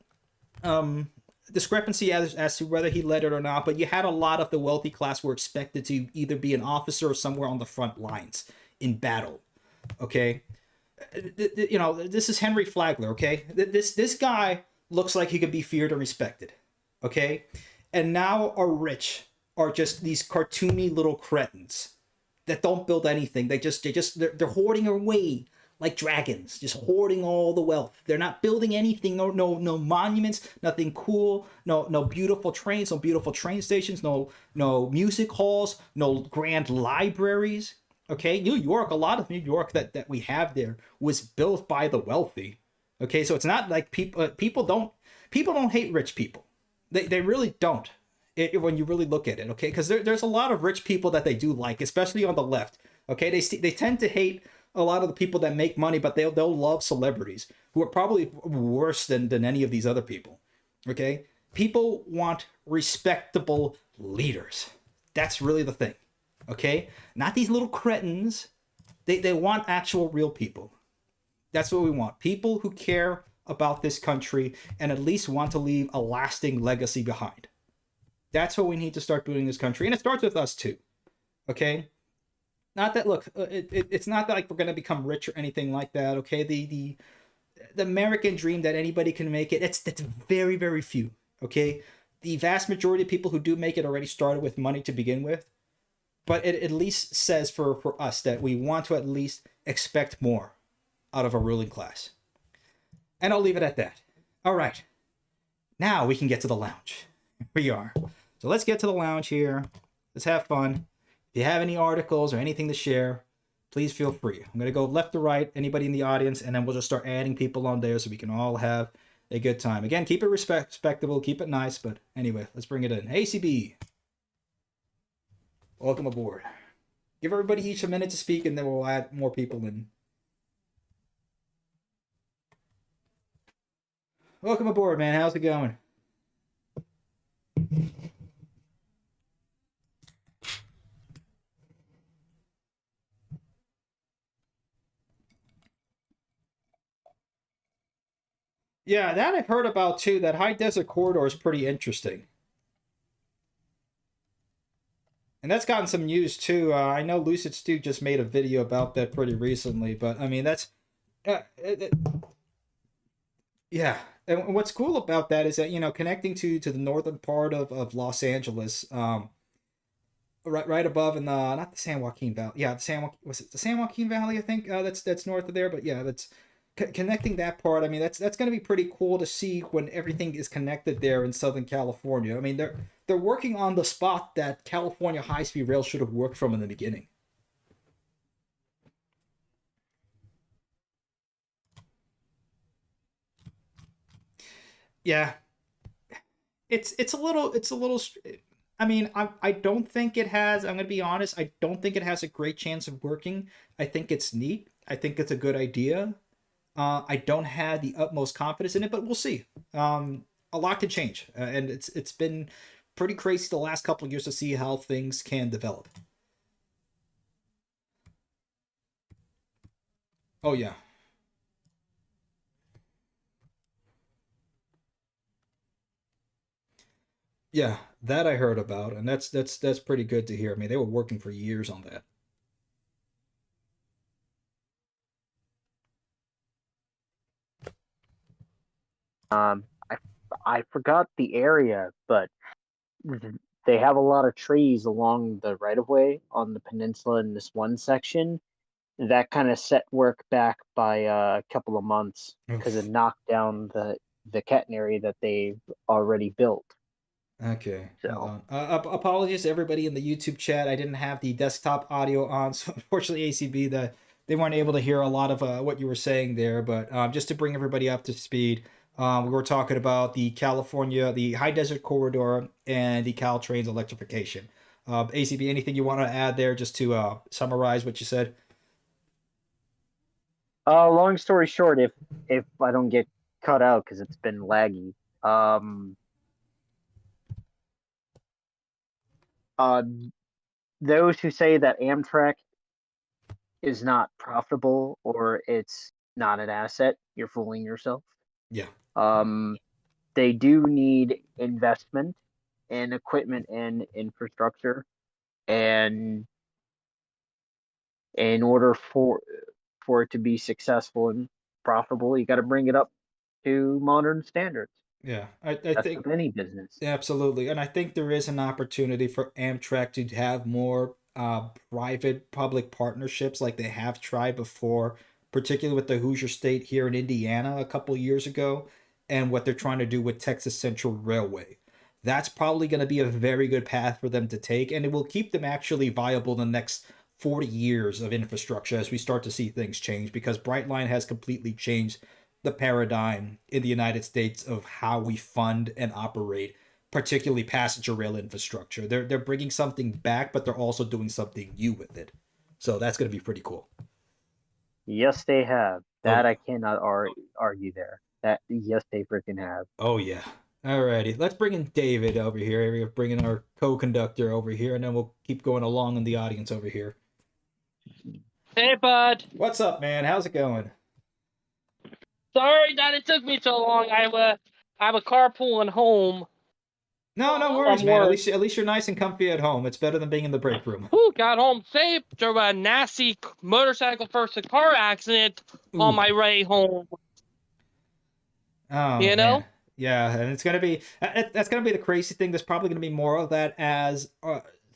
discrepancy as to whether he led it or not, but you had a lot of the wealthy class were expected to either be an officer or somewhere on the front lines in battle. Okay, this is Henry Flagler. Okay, this guy looks like he could be feared and respected. Okay, and now our rich are just these cartoony little cretins that don't build anything. They're hoarding away like dragons, just hoarding all the wealth. They're not building anything, no monuments, nothing cool, no beautiful trains, no beautiful train stations, no music halls, no grand libraries. Okay, New York, a lot of New York that we have there was built by the wealthy. Okay, so it's not like people don't hate rich people. They really don't. When you really look at it, okay, because there's a lot of rich people that they do like, especially on the left. Okay, they tend to hate a lot of the people that make money, but they'll love celebrities who are probably worse than any of these other people. Okay, people want respectable leaders. That's really the thing. Okay, not these little cretins. They want actual real people. That's what we want. People who care about this country and at least want to leave a lasting legacy behind. That's what we need to start doing in this country, and it starts with us too. Okay, not that look, it's not that like we're gonna become rich or anything like that. Okay, the American dream that anybody can make it, that's very very few. Okay, the vast majority of people who do make it already started with money to begin with, but it at least says for us that we want to at least expect more out of a ruling class. And I'll leave it at that. All right, now we can get to the lounge. Here we are. So let's get to the lounge here. Let's have fun. If you have any articles or anything to share, please feel free. I'm going to go left to right, anybody in the audience, and then we'll just start adding people on there so we can all have a good time. Again, keep it respectable, keep it nice, but anyway, let's bring it in. Hey, CB. Welcome aboard. Give everybody each a minute to speak, and then we'll add more people in. Welcome aboard, man. How's it going? Yeah, that I've heard about too. That high desert corridor is pretty interesting. And that's gotten some news too. I know Lucid Stu just made a video about that pretty recently, but I mean, that's. Uh, it, it- yeah. And what's cool about that is that, connecting to the northern part of Los Angeles, right above in the not the San Joaquin Valley. Yeah, was it the San Joaquin Valley? I think that's north of there. But yeah, that's connecting that part. I mean, that's going to be pretty cool to see when everything is connected there in Southern California. I mean, they're working on the spot that California high speed rail should have worked from in the beginning. Yeah, I mean, I don't think it has. I'm gonna be honest. I don't think it has a great chance of working. I think it's neat. I think it's a good idea. I don't have the utmost confidence in it, but we'll see. A lot can change, and it's been pretty crazy the last couple of years to see how things can develop. Oh yeah, yeah, that I heard about, and that's pretty good to hear. I mean, they were working for years on that. I forgot the area, but they have a lot of trees along the right of way on the peninsula in this one section. That kind of set work back by a couple of months because it Oof. knocked down the catenary that they've already built. Okay, hold So on. Apologies to everybody in the YouTube chat. I didn't have the desktop audio on, so unfortunately, ACB, they weren't able to hear a lot of what you were saying there. But just to bring everybody up to speed, we were talking about the High Desert Corridor, and the Caltrain's electrification. ACB, anything you want to add there, just to summarize what you said? long story short, if I don't get cut out because it's been laggy, um, uh, those who say that Amtrak is not profitable or it's not an asset, you're fooling yourself. Yeah, Um, they do need investment in equipment and infrastructure, and in order for it to be successful and profitable, you got to bring it up to modern standards. yeah. I That's think with any business. absolutely. And I think there is an opportunity for Amtrak to have more private public partnerships like they have tried before, particularly with the Hoosier State here in Indiana a couple years ago, and what they're trying to do with Texas Central Railway. That's probably going to be a very good path for them to take, and it will keep them actually viable in the next 40 years of infrastructure as we start to see things change, because Brightline has completely changed the paradigm in the United States of how we fund and operate, particularly passenger rail infrastructure. They're bringing something back, but they're also doing something new with it. So that's going to be pretty cool. Yes, they have. Oh That yeah. I cannot argue there. That yes, they freaking have. Oh yeah. Alrighty, let's bring in David over here. We're bringing our co-conductor over here, and then we'll keep going along in the audience over here. Hey, bud. What's up, man? How's it going? Sorry that it took me so long. I'm a carpooling home No, no worries, from man. work. At least you're nice and comfy at home. It's better than being in the break room. Whew, got home safe. Drove a nasty motorcycle versus car accident on Ooh. my way home. Oh You man, know? yeah, and it's gonna be that's gonna be the crazy thing. There's probably gonna be more of that as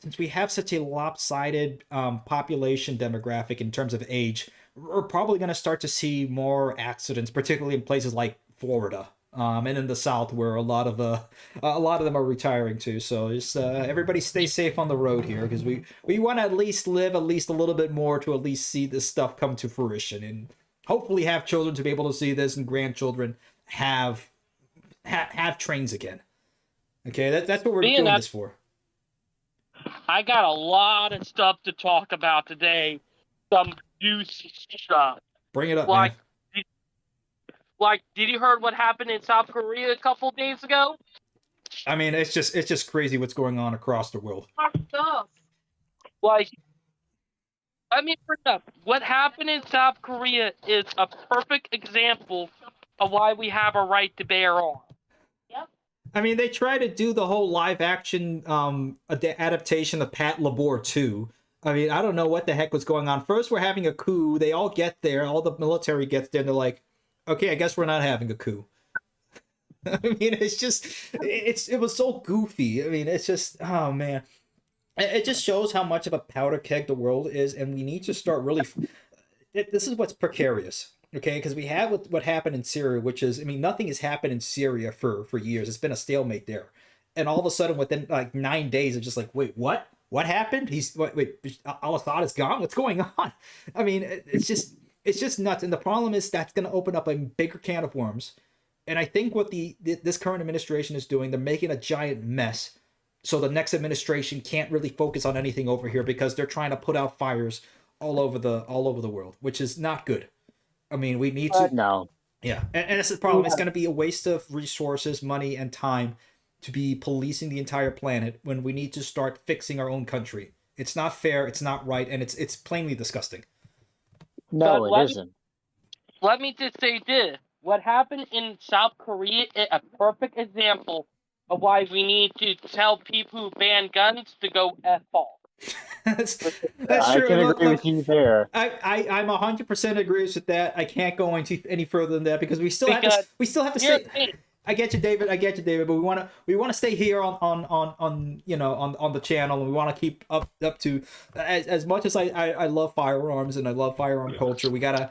since we have such a lopsided population demographic in terms of age. We're probably gonna start to see more accidents, particularly in places like Florida, and in the South, where a lot of them are retiring too. So just everybody stay safe on the road here, because we want to at least live at least a little bit more to at least see this stuff come to fruition, and hopefully have children to be able to see this, and grandchildren have have trains again. Okay, that's what we're Being doing that this for. I got a lot of stuff to talk about today. Some juicy stuff. Bring it up, man. Like, did, did you heard what happened in South Korea a couple days ago? I mean, it's just crazy what's going on across the world. Like, I mean, what happened in South Korea is a perfect example of why we have a right to bear arms. I mean, they try to do the whole live action adaptation of Pat Labor 2. I mean, I don't know what the heck was going on. First, we're having a coup. They all get there. All the military gets there. And they're like, okay, I guess we're not having a coup. I mean, it was so goofy. I mean, it's just, oh man. It just shows how much of a powder keg the world is, and we need to start really. This is what's precarious, okay? Because we have what happened in Syria, which is, I mean, nothing has happened in Syria for years. It's been a stalemate there, and all of a sudden, within like 9 days, it's just like, wait, what? What happened? Wait, Al Assad is gone. What's going on? I mean, it's just nuts. And the problem is that's going to open up a bigger can of worms, And I think what this current administration is doing, they're making a giant mess. So the next administration can't really focus on anything over here because they're trying to put out fires all over the world, which is not good. I mean, we need to. No. Yeah, and that's the problem. It's Yeah. going to be a waste of resources, money, and time to be policing the entire planet when we need to start fixing our own country. It's not fair. It's not right, and it's plainly disgusting. No, But it let me isn't. let me just say this: what happened in South Korea is a perfect example of why we need to tell people who ban guns to go f off. that's, Which is that's I true. can Look, agree with look, you there. I'm 100% agrees with that. I can't go into any further than that because because we still have to here's stay. the thing. I get you, David. I get you, David. But we want to stay here on on the channel, and we want to keep up to as much as I love firearms and I love firearm culture. We gotta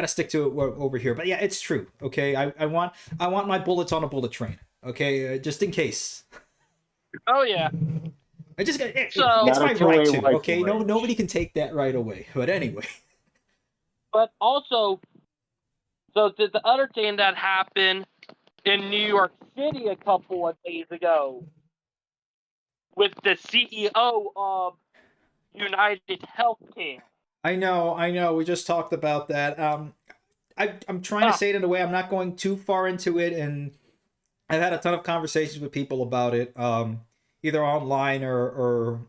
stick to it over here. But yeah, it's true. Okay, I want my bullets on a bullet train. Okay, just in case. Oh yeah. I just got So- it's Not a my two-way right to. rifle Okay, no range. nobody can take that right away. But anyway. But also, so the other thing that happened in New York City a couple of days ago with the CEO of United Healthcare. I know. We just talked about that. I'm trying to say it in a way I'm not going too far into it, and I've had a ton of conversations with people about it, either online or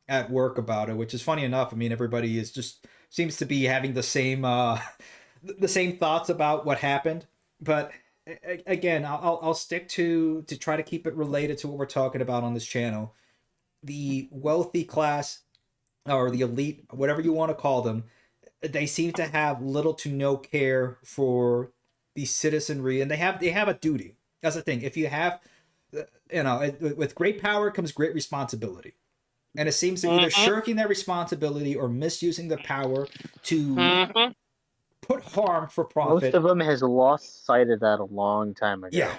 at work about it, which is funny enough. I mean, everybody is just seems to be having the same the same thoughts about what happened. But again, I'll stick to try to keep it related to what we're talking about on this channel. The wealthy class or the elite, whatever you want to call them, they seem to have little to no care for the citizenry, and they have a duty. That's the thing. If you have, with great power comes great responsibility, and it seems to either shirking that responsibility or misusing the power to Mm-hmm. put harm for Most profit. of them has lost sight of that a long time ago. Yeah.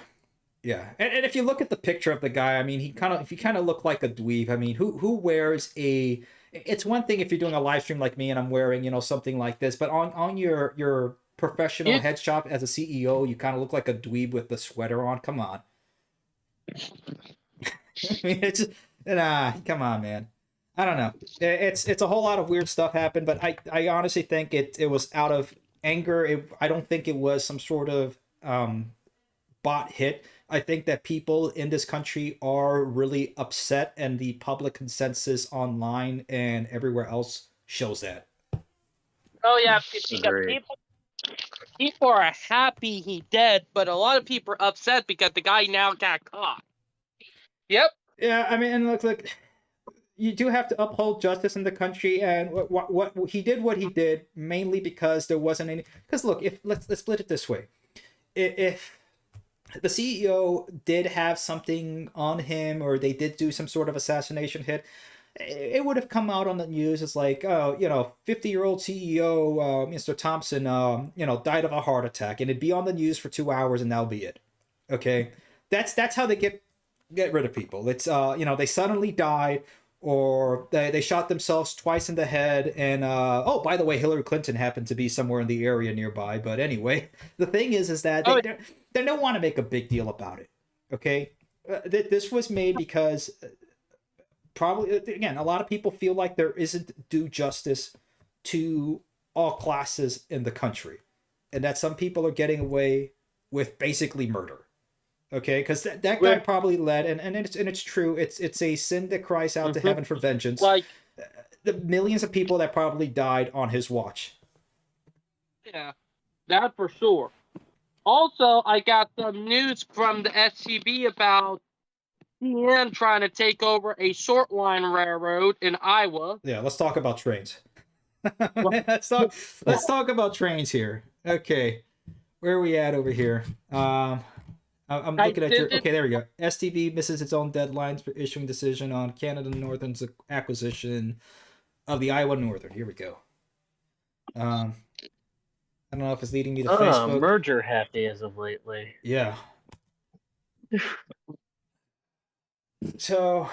Yeah, and if you look at the picture of the guy, I mean, he kind of look like a dweeb. I mean, who wears a? It's one thing if you're doing a live stream like me and I'm wearing something like this, but on your professional Yeah. headshot as a CEO, you kind of look like a dweeb with the sweater on. Come on, I mean, it's just, come on, man. I don't know. It's a whole lot of weird stuff happened, but I honestly think it was out of anger. I don't think it was some sort of bot hit. I think that people in this country are really upset, and the public consensus online and everywhere else shows that. Oh yeah, because Agreed. people are happy he dead, but a lot of people are upset because the guy now got caught. Yep. Yeah, I mean, and look, you do have to uphold justice in the country, and what he did, what he did, mainly because there wasn't any. Because look, if let's split it this way, if the CEO did have something on him, or they did do some sort of assassination hit, it would have come out on the news as like, oh, 50-year-old CEO, Mr. Thompson, died of a heart attack, and it'd be on the news for 2 hours, and that'll be it. Okay, that's how they get rid of people. It's they suddenly died, or they shot themselves twice in the head, and oh, by the way, Hillary Clinton happened to be somewhere in the area nearby. But anyway, the thing is that they don't want to make a big deal about it. Okay, this was made because probably, again, a lot of people feel like there isn't due justice to all classes in the country, and that some people are getting away with basically murder. Okay, because that guy probably led, and it's true. It's a sin that cries out to heaven for vengeance. Like, The millions of people that probably died on his watch. yeah, that for sure. Also, I got some news from the SCB about CN trying to take over a short line railroad in Iowa. Yeah, let's talk about trains. let's talk about trains here. Okay, where are we at over here? I'm looking at your. Okay, there we go. STB misses its own deadlines for issuing decision on Canada Northern's acquisition of the Iowa Northern. Here we go. I don't know if it's leading me to Facebook. Merger happy as of lately. Yeah. So,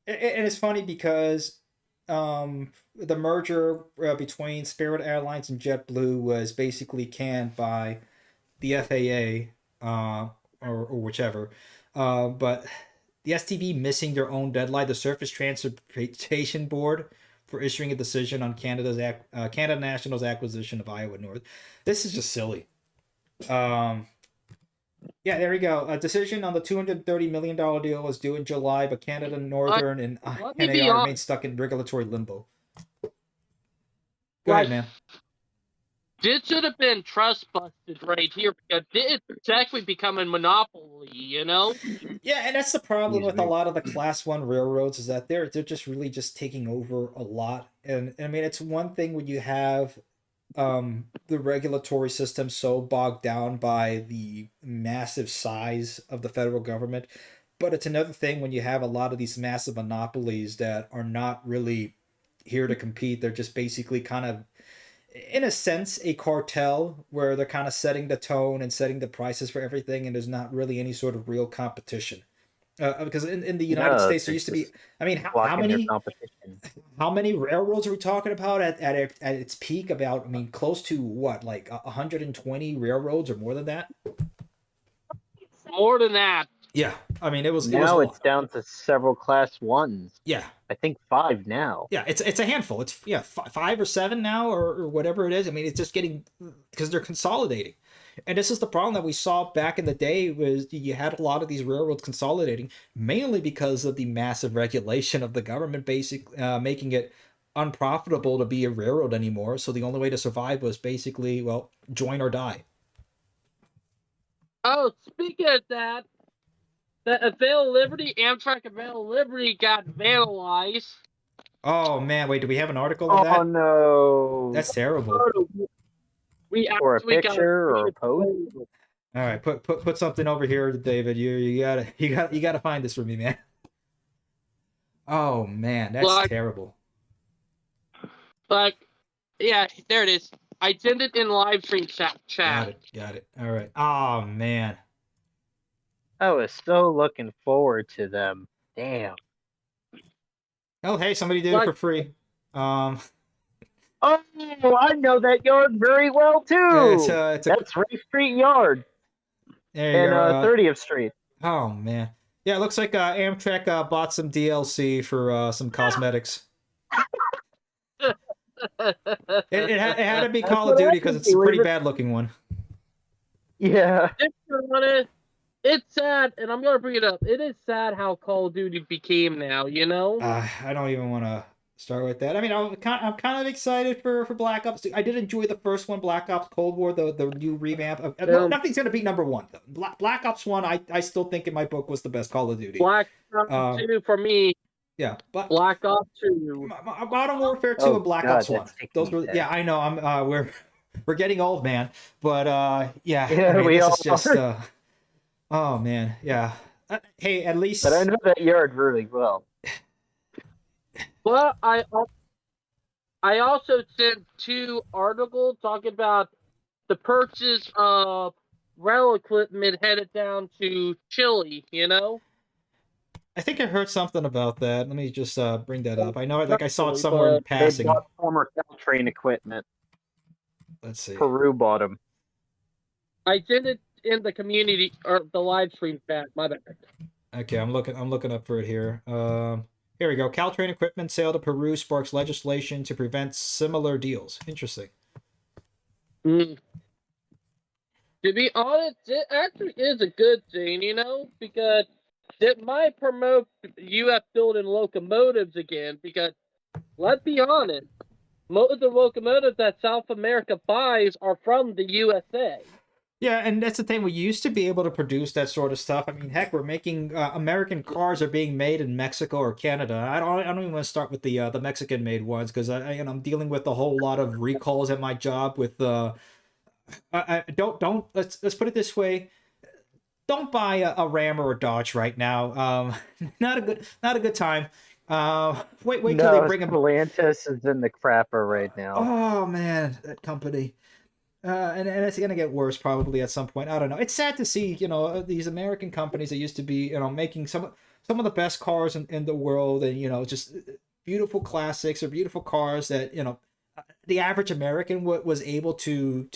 and it's funny because the merger between Spirit Airlines and JetBlue was basically canned by the FAA, or whichever, but the STB missing their own deadline, the Surface Transportation Board for issuing a decision on Canada National's acquisition of Iowa North. This is just silly. Yeah, there we go. A decision on the $230 million deal is due in July, but Canada Northern and let me be NAR remain honest. stuck in regulatory limbo. Go Like, ahead, man. this should have been trust busted right here because it's actually becoming monopoly, you know? Yeah, and that's the problem with a Easily. lot of the class one railroads is that they're just really just taking over a lot. And I mean, it's one thing when you have the regulatory system so bogged down by the massive size of the federal government, but it's another thing when you have a lot of these massive monopolies that are not really here to compete. They're just basically kind of, in a sense, a cartel where they're kind of setting the tone and setting the prices for everything, and there's not really any sort of real competition. Because in the United No, States, there they're used to be, just I mean, blocking their competition. how many railroads are we talking about at its peak? About, I mean, close to what, like 120 railroads or more than that? More than that. Yeah, I mean, it was a Now lot. it's down to several class ones. Yeah, I think 5 now. yeah, it's a handful. It's five or seven now, or whatever it is. I mean, it's just getting, because they're consolidating, and this is the problem that we saw back in the day. Was you had a lot of these railroads consolidating mainly because of the massive regulation of the government, making it unprofitable to be a railroad anymore. So the only way to survive was basically, well, join or die. Oh, speaking of that, the Avail Liberty, Amtrak Avail Liberty got vandalized. Oh man, wait, do we have an article on Oh that? no! That's terrible. We Or a actually got picture or a post. All right, put something over here, David. You gotta find this for me, man. Oh man, that's like, terrible. like, yeah, there it is. I sent it in live stream chat. Got it. All right. Oh man. I was so looking forward to them. Damn. Oh hey, somebody did it Like, for free. Um, Oh, I know that yard very well too. it's a That's Ray Street Yard there you and go. 30th Street. Oh man. Yeah, it looks like Amtrak bought some DLC for some cosmetics. It had to be That's Call of what Duty I because think, it's a pretty believe it. bad looking one. Yeah. it's sad, and I'm gonna bring it up. It is sad how Call of Duty became now. You know. I don't even want to start with that. I mean, I'm kind of excited for Black Ops 2. I did enjoy the first one, Black Ops Cold War, the new revamp. Nothing's gonna beat number one though. Black Ops 1, I still think in my book was the best Call of Duty. Black Ops 2 for me. Yeah, but Black Ops 2. Modern Warfare 2 Oh, and Black God, Ops 1. that's taking Those me were, back. yeah, I know. We're getting old, man. But yeah, Yeah, I mean, we this all is just are. oh man, yeah. Hey, at least But I know that yard really well. But I also sent 2 articles talking about the purchase of rail equipment headed down to Chile. You know. I think I heard something about that. Let me just bring that up. I know, like I saw it But somewhere in They passing. bought former Caltrain equipment. Let's see. Peru bought them. I sent it in the community or the live stream chat. My bad. Okay, I'm looking up for it here. Here we go. Caltrain equipment sale to Peru sparks legislation to prevent similar deals. Interesting. Mm. To be honest, it actually is a good thing, you know, because it might promote U.S. building locomotives again. Because let's be honest, most of the locomotives that South America buys are from the USA. Yeah, and that's the thing. We used to be able to produce that sort of stuff. I mean, heck, we're making American cars are being made in Mexico or Canada. I don't even want to start with the Mexican-made ones because I'm dealing with a whole lot of recalls at my job with I don't let's put it this way. Don't buy a Ram or a Dodge right now. Not a good time. Wait till they No, bring them. Stellantis is in the crapper right now. Oh man, that company. And it's gonna get worse probably at some point. I don't know. It's sad to see, these American companies that used to be, making some of the best cars in the world, and just beautiful classics or beautiful cars that the average American was able to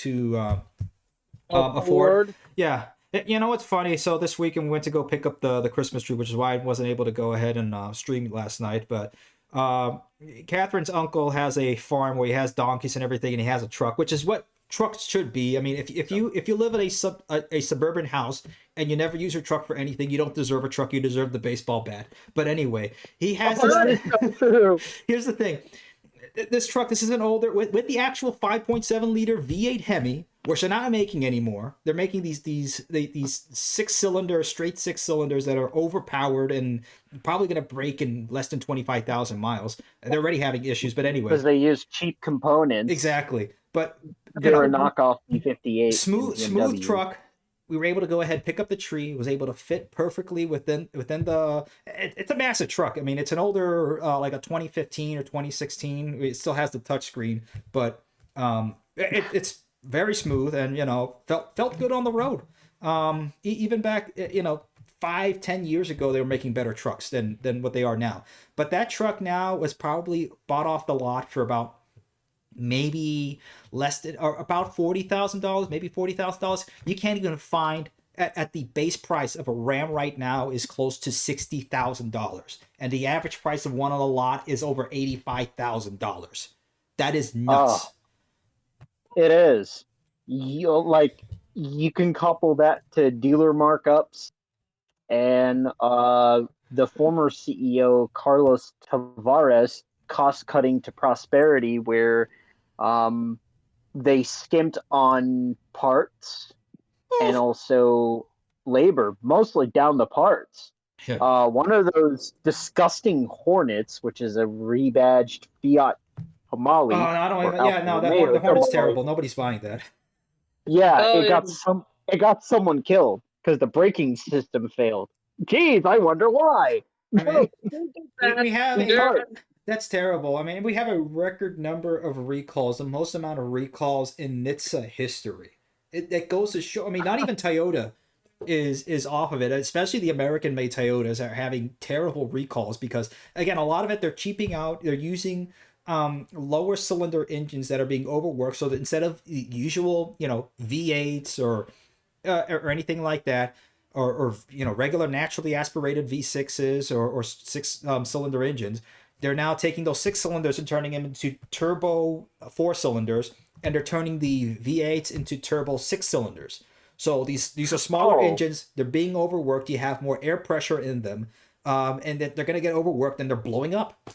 afford. Yeah. You know what's funny? So this weekend we went to go pick up the Christmas tree, which is why I wasn't able to go ahead and stream last night. But Catherine's uncle has a farm where he has donkeys and everything, and he has a truck, which is what trucks should be. I mean, if you live in a suburban house and you never use your truck for anything, you don't deserve a truck. You deserve the baseball bat. But anyway, he has. Here's the thing. This truck, this is an older with the actual 5.7 liter V8 Hemi, which they're not making anymore. They're making these straight six cylinders that are overpowered and probably going to break in less than 25,000 miles. And they're already having issues, but anyway, because they use cheap components. Exactly, but they're a knockoff B58. Smooth truck. We were able to go ahead, pick up the tree, was able to fit perfectly within the. It's a massive truck. I mean, it's an older, like a 2015 or 2016. It still has the touchscreen, but it's very smooth and felt good on the road. Even back 5-10 years ago, they were making better trucks than what they are now. But that truck now was probably bought off the lot for about maybe less than or about $40,000, maybe $40,000. You can't even find at the base price of a Ram right now is close to $60,000, and the average price of one on the lot is over $85,000. That is nuts. It is. You can couple that to dealer markups, and the former CEO Carlos Tavares cost cutting to prosperity, where they skimped on parts and also labor, mostly down the parts. Yeah. One of those disgusting Hornets, which is a rebadged Fiat Homali. The Hornet's terrible. Nobody's buying that. Yeah, it got someone killed because the braking system failed. Geez, I wonder why. I mean, we have that's terrible. I mean, we have a record number of recalls, the most amount of recalls in NHTSA history. It goes to show. I mean, not even Toyota is off of it. Especially the American-made Toyotas are having terrible recalls because, again, a lot of it they're cheaping out. They're using lower cylinder engines that are being overworked, so that instead of usual V8s or anything like that, or regular naturally aspirated V6s or six cylinder engines, they're now taking those 6 cylinders and turning them into turbo 4 cylinders, and they're turning the V8s into turbo 6 cylinders. So these are smaller engines. They're being overworked. You have more air pressure in them, and that they're going to get overworked and they're blowing up.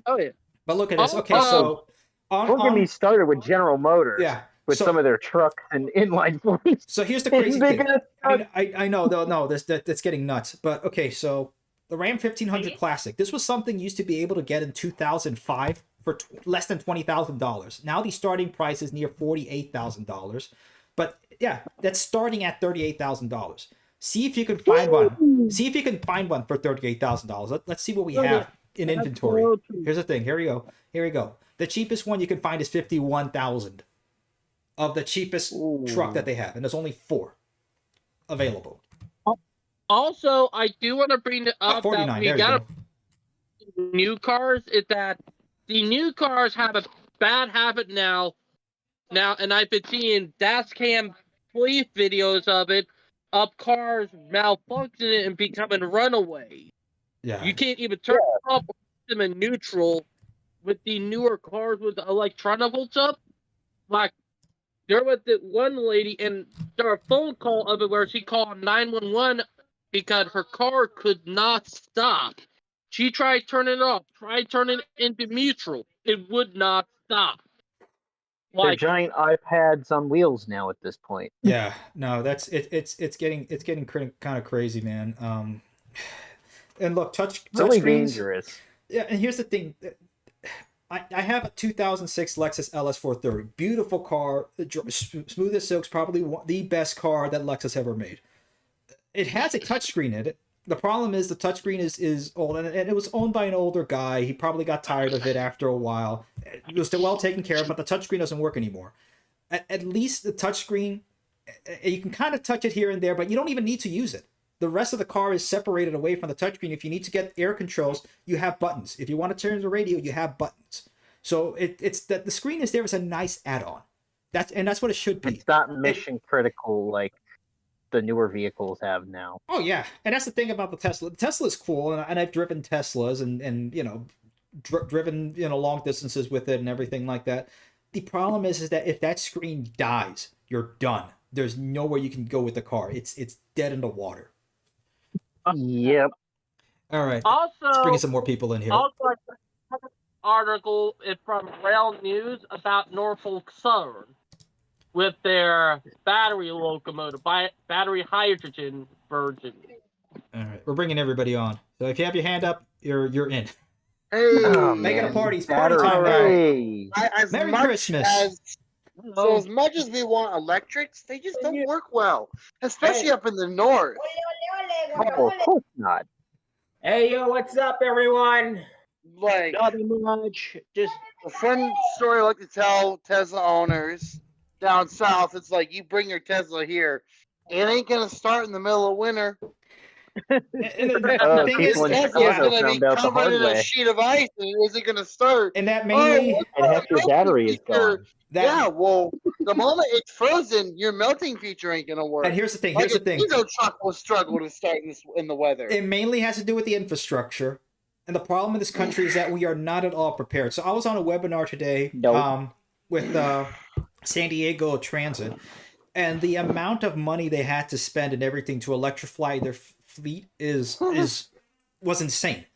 Oh yeah. But look at this. Okay, so don't get me started with General Motors. Yeah. With some of their truck and inline fours. So here's the crazy thing. I know, no, that's getting nuts. But okay, so the Ram 1500 Classic. This was something you used to be able to get in 2005 for less than $20,000. Now the starting price is near $48,000. But yeah, that's starting at $38,000. See if you can find one. See if you can find one for $38,000. Let's see what we have in inventory. Here's the thing. Here we go. The cheapest one you can find is $51,000. Of the cheapest truck that they have, and there's only 4 available. Also, I do want to bring it up 49. that we got new cars. Is that the new cars have a bad habit now, and I've been seeing dash cam police videos of cars malfunctioning and becoming runaways. Yeah, you can't even turn off them in neutral with the newer cars with the electronic stuff. Like, there was the one lady, and there was a phone call of it where she called 911 because her car could not stop. She tried turning it off, tried turning it into neutral. It would not stop. They're giant iPads on wheels now at this point. Yeah, no, that's it. It's getting kind of crazy, man. And look, touch really screens, dangerous. Yeah, and here's the thing. I have a 2006 Lexus LS430. Beautiful car, smooth as silk, probably the best car that Lexus ever made. It has a touchscreen in it. The problem is the touchscreen is old, and it was owned by an older guy. He probably got tired of it after a while. It was still well taken care of, but the touchscreen doesn't work anymore. At least the touchscreen, you can kind of touch it here and there, but you don't even need to use it. The rest of the car is separated away from the touchscreen. If you need to get air controls, you have buttons. If you want to turn the radio, you have buttons. So it's that the screen is there as a nice add-on. That's what it should be. It's not mission critical like the newer vehicles have now. Oh yeah, and that's the thing about the Tesla. The Tesla's cool, and I've driven Teslas, and you know, driven long distances with it and everything like that. The problem is that if that screen dies, you're done. There's nowhere you can go with the car. It's dead in the water. Yep. All right, let's bring Also, in some more people in here. also an article from Rail News about Norfolk Southern with their battery locomotive, battery hydrogen version. All right, we're bringing everybody on. So if you have your hand up, you're in. Hey, Oh, Make it a man. party. It's party time now. Hooray. as Merry much Christmas. as much as we want electrics, they just don't work well, especially up in the north. Oh, of course not. Hey, yo, what's up, everyone? Like Nothing much. Just a fun story I like to tell Tesla owners down south. It's like you bring your Tesla here, it ain't gonna start in the middle of winter. And the thing is, people in Tesla's Chicago gonna be found out the covered hard in a way. sheet of ice, and it isn't gonna start. and that mainly And half your battery is gone. that. Yeah, well, the moment it's frozen, your melting feature ain't gonna work. And here's the thing. Like Here's the a thing. diesel truck will struggle to start in the weather. It mainly has to do with the infrastructure. And the problem in this country is that we are not at all prepared. So I was on a webinar today Nope. with San Diego Transit, and the amount of money they had to spend and everything to electrify their fleet was insane.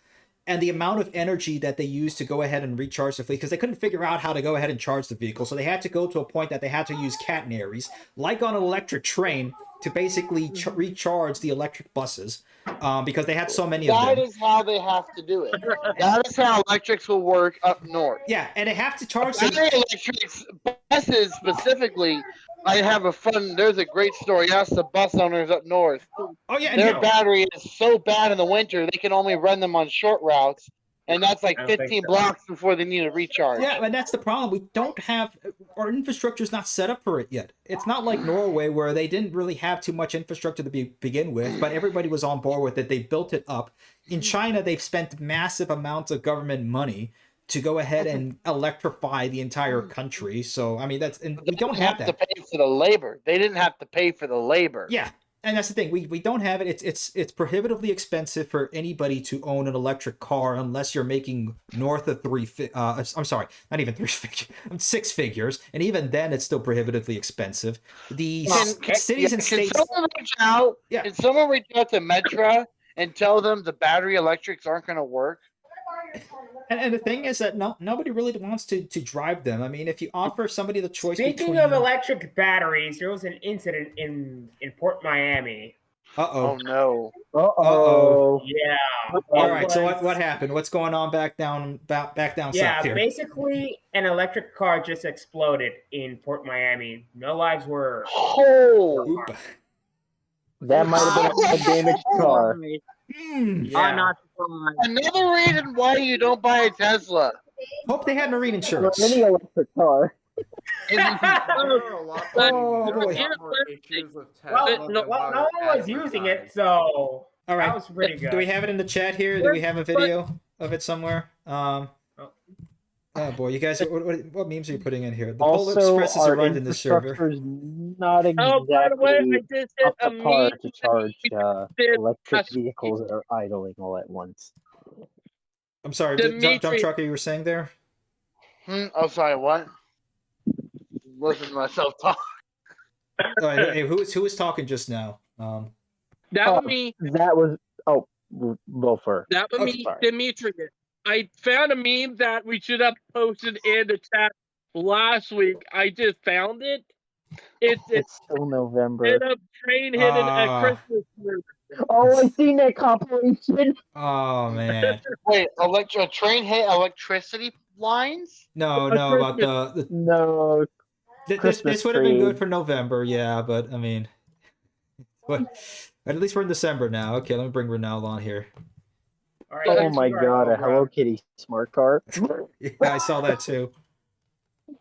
And the amount of energy that they used to go ahead and recharge the fleet, because they couldn't figure out how to go ahead and charge the vehicle, so they had to go to a point that they had to use catenaries, like on an electric train, to basically recharge the electric buses, because they had so many of That them. is how they have to do it. That is how electrics will work up north. Yeah, and they have to charge them. Battery electrics buses specifically. There's a great story. Ask the bus owners up north. Oh yeah, and Their here- battery is so bad in the winter they can only run them on short routes, and that's like I don't think 15 so. blocks before they need a recharge. yeah, and that's the problem. We don't have our infrastructure's not set up for it yet. It's not like Norway where they didn't really have too much infrastructure to begin with, but everybody was on board with it. They built it up. In China, they've spent massive amounts of government money to go ahead and electrify the entire country. So I mean, and we don't have to that. pay for the labor. They didn't have to pay for the labor. Yeah, and that's the thing. We don't have it. It's prohibitively expensive for anybody to own an electric car unless you're making north of I'm sorry, not even 3 figures, 6 figures, and even then it's still prohibitively expensive. The cities and states. Can someone reach out? Yeah. Can someone reach out to Metra and tell them the battery electrics aren't going to work? And the thing is that nobody really wants to drive them. I mean, if you offer somebody the choice Speaking between... of electric batteries, there was an incident in Port Miami. Oh no! Uh-oh. Yeah. All right. So what happened? What's going on back down Yeah, south here? basically, an electric car just exploded in Port Miami. No lives were. Oh! Oop. That might have been a damaged car. Mm. I'm not surprised. Another reason why you don't buy a Tesla. Hope they had marine Or insurance. any electric car. Oh, boy. Well, no one was using it, so All right. that was pretty good. Do we have it in the chat here? Do we have a video of it somewhere? Oh boy, you guys, what memes are you putting in here? The Polar Also, Express has our arrived in the server. infrastructure's not Oh, by the way, I exactly just did up a to par meme. to charge did electric a- vehicles that are idling all at once. I'm sorry, Dimitri- Dump Trucker, you were saying there? Oh, sorry. What? Listen to myself talk. Oh, hey, who was talking just now? That Oh, was me. That was go first. That was Oh, me, sorry. Demetrius. I found a meme that we should have posted in the chat last week. I just found it. It's It's still November. in a train hidden Ah. at Christmas movie. Oh, I seen that compilation. Oh man, Wait, a train hit electricity lines? no, A about the No, this Christmas would have been tree. good for November, yeah, but I mean, at least we're in December now. Okay, let me bring Ronaldo on here. All right, oh let's my do our god, a program. Hello Kitty smart car. Yeah, I saw that too.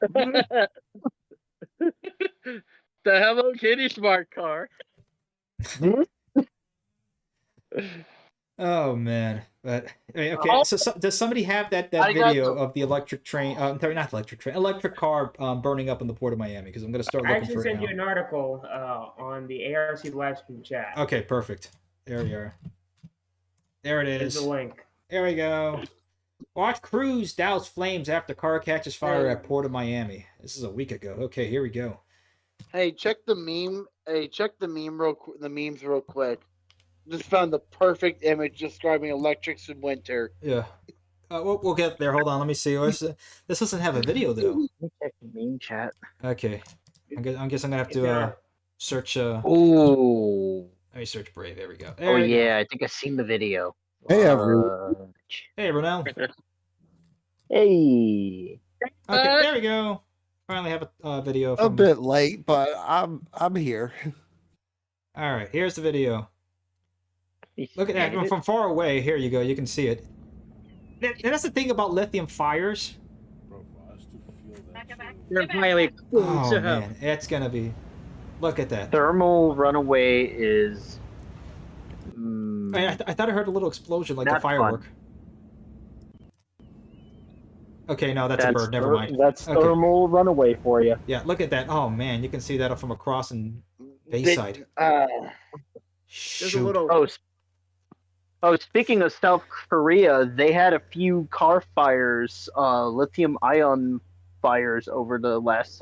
The Hello Kitty smart car. Oh man, but I mean, okay. Oh. So, does somebody have that I got video the- of the electric train? Sorry, not electric train, electric car burning up in the port of Miami? Because I'm gonna start I looking actually for it sent you now. an article on the ARC live stream chat. Okay, perfect. There we are. There it There's is. the link. There we go. Watch cruise douse flames after car catches fire at port of Miami. This is a week ago. Okay, here we go. Hey, check the meme. Hey, check the meme the memes real quick. Just found the perfect image describing electrics in winter. Yeah. We'll get there. Hold on. Let me see. This doesn't have a video though. Let me check the meme chat. Okay. I guess I'm gonna have It's to search. Oh. Let me search Brave. There we go. Oh There we go. yeah, I think I've seen the video. Hey, everyone. Hey, Ronell. Hey. Okay, there we go. Finally have a video. A From... bit late, but I'm here. All right, here's the video. Look at that from far away. Here you go. You can see it. That's the thing about lithium fires. They're highly Oh man, it's gonna be. Look at that. Thermal runaway is. I thought I heard a little explosion like a Not firework. Okay, no, that's a bird. Never mind. That's Okay. thermal runaway for you. Yeah, look at that. Oh man, you can see that from across in Bayside. There's a Shoot. little. Oh, speaking of South Korea, they had a few car fires, lithium ion fires over the last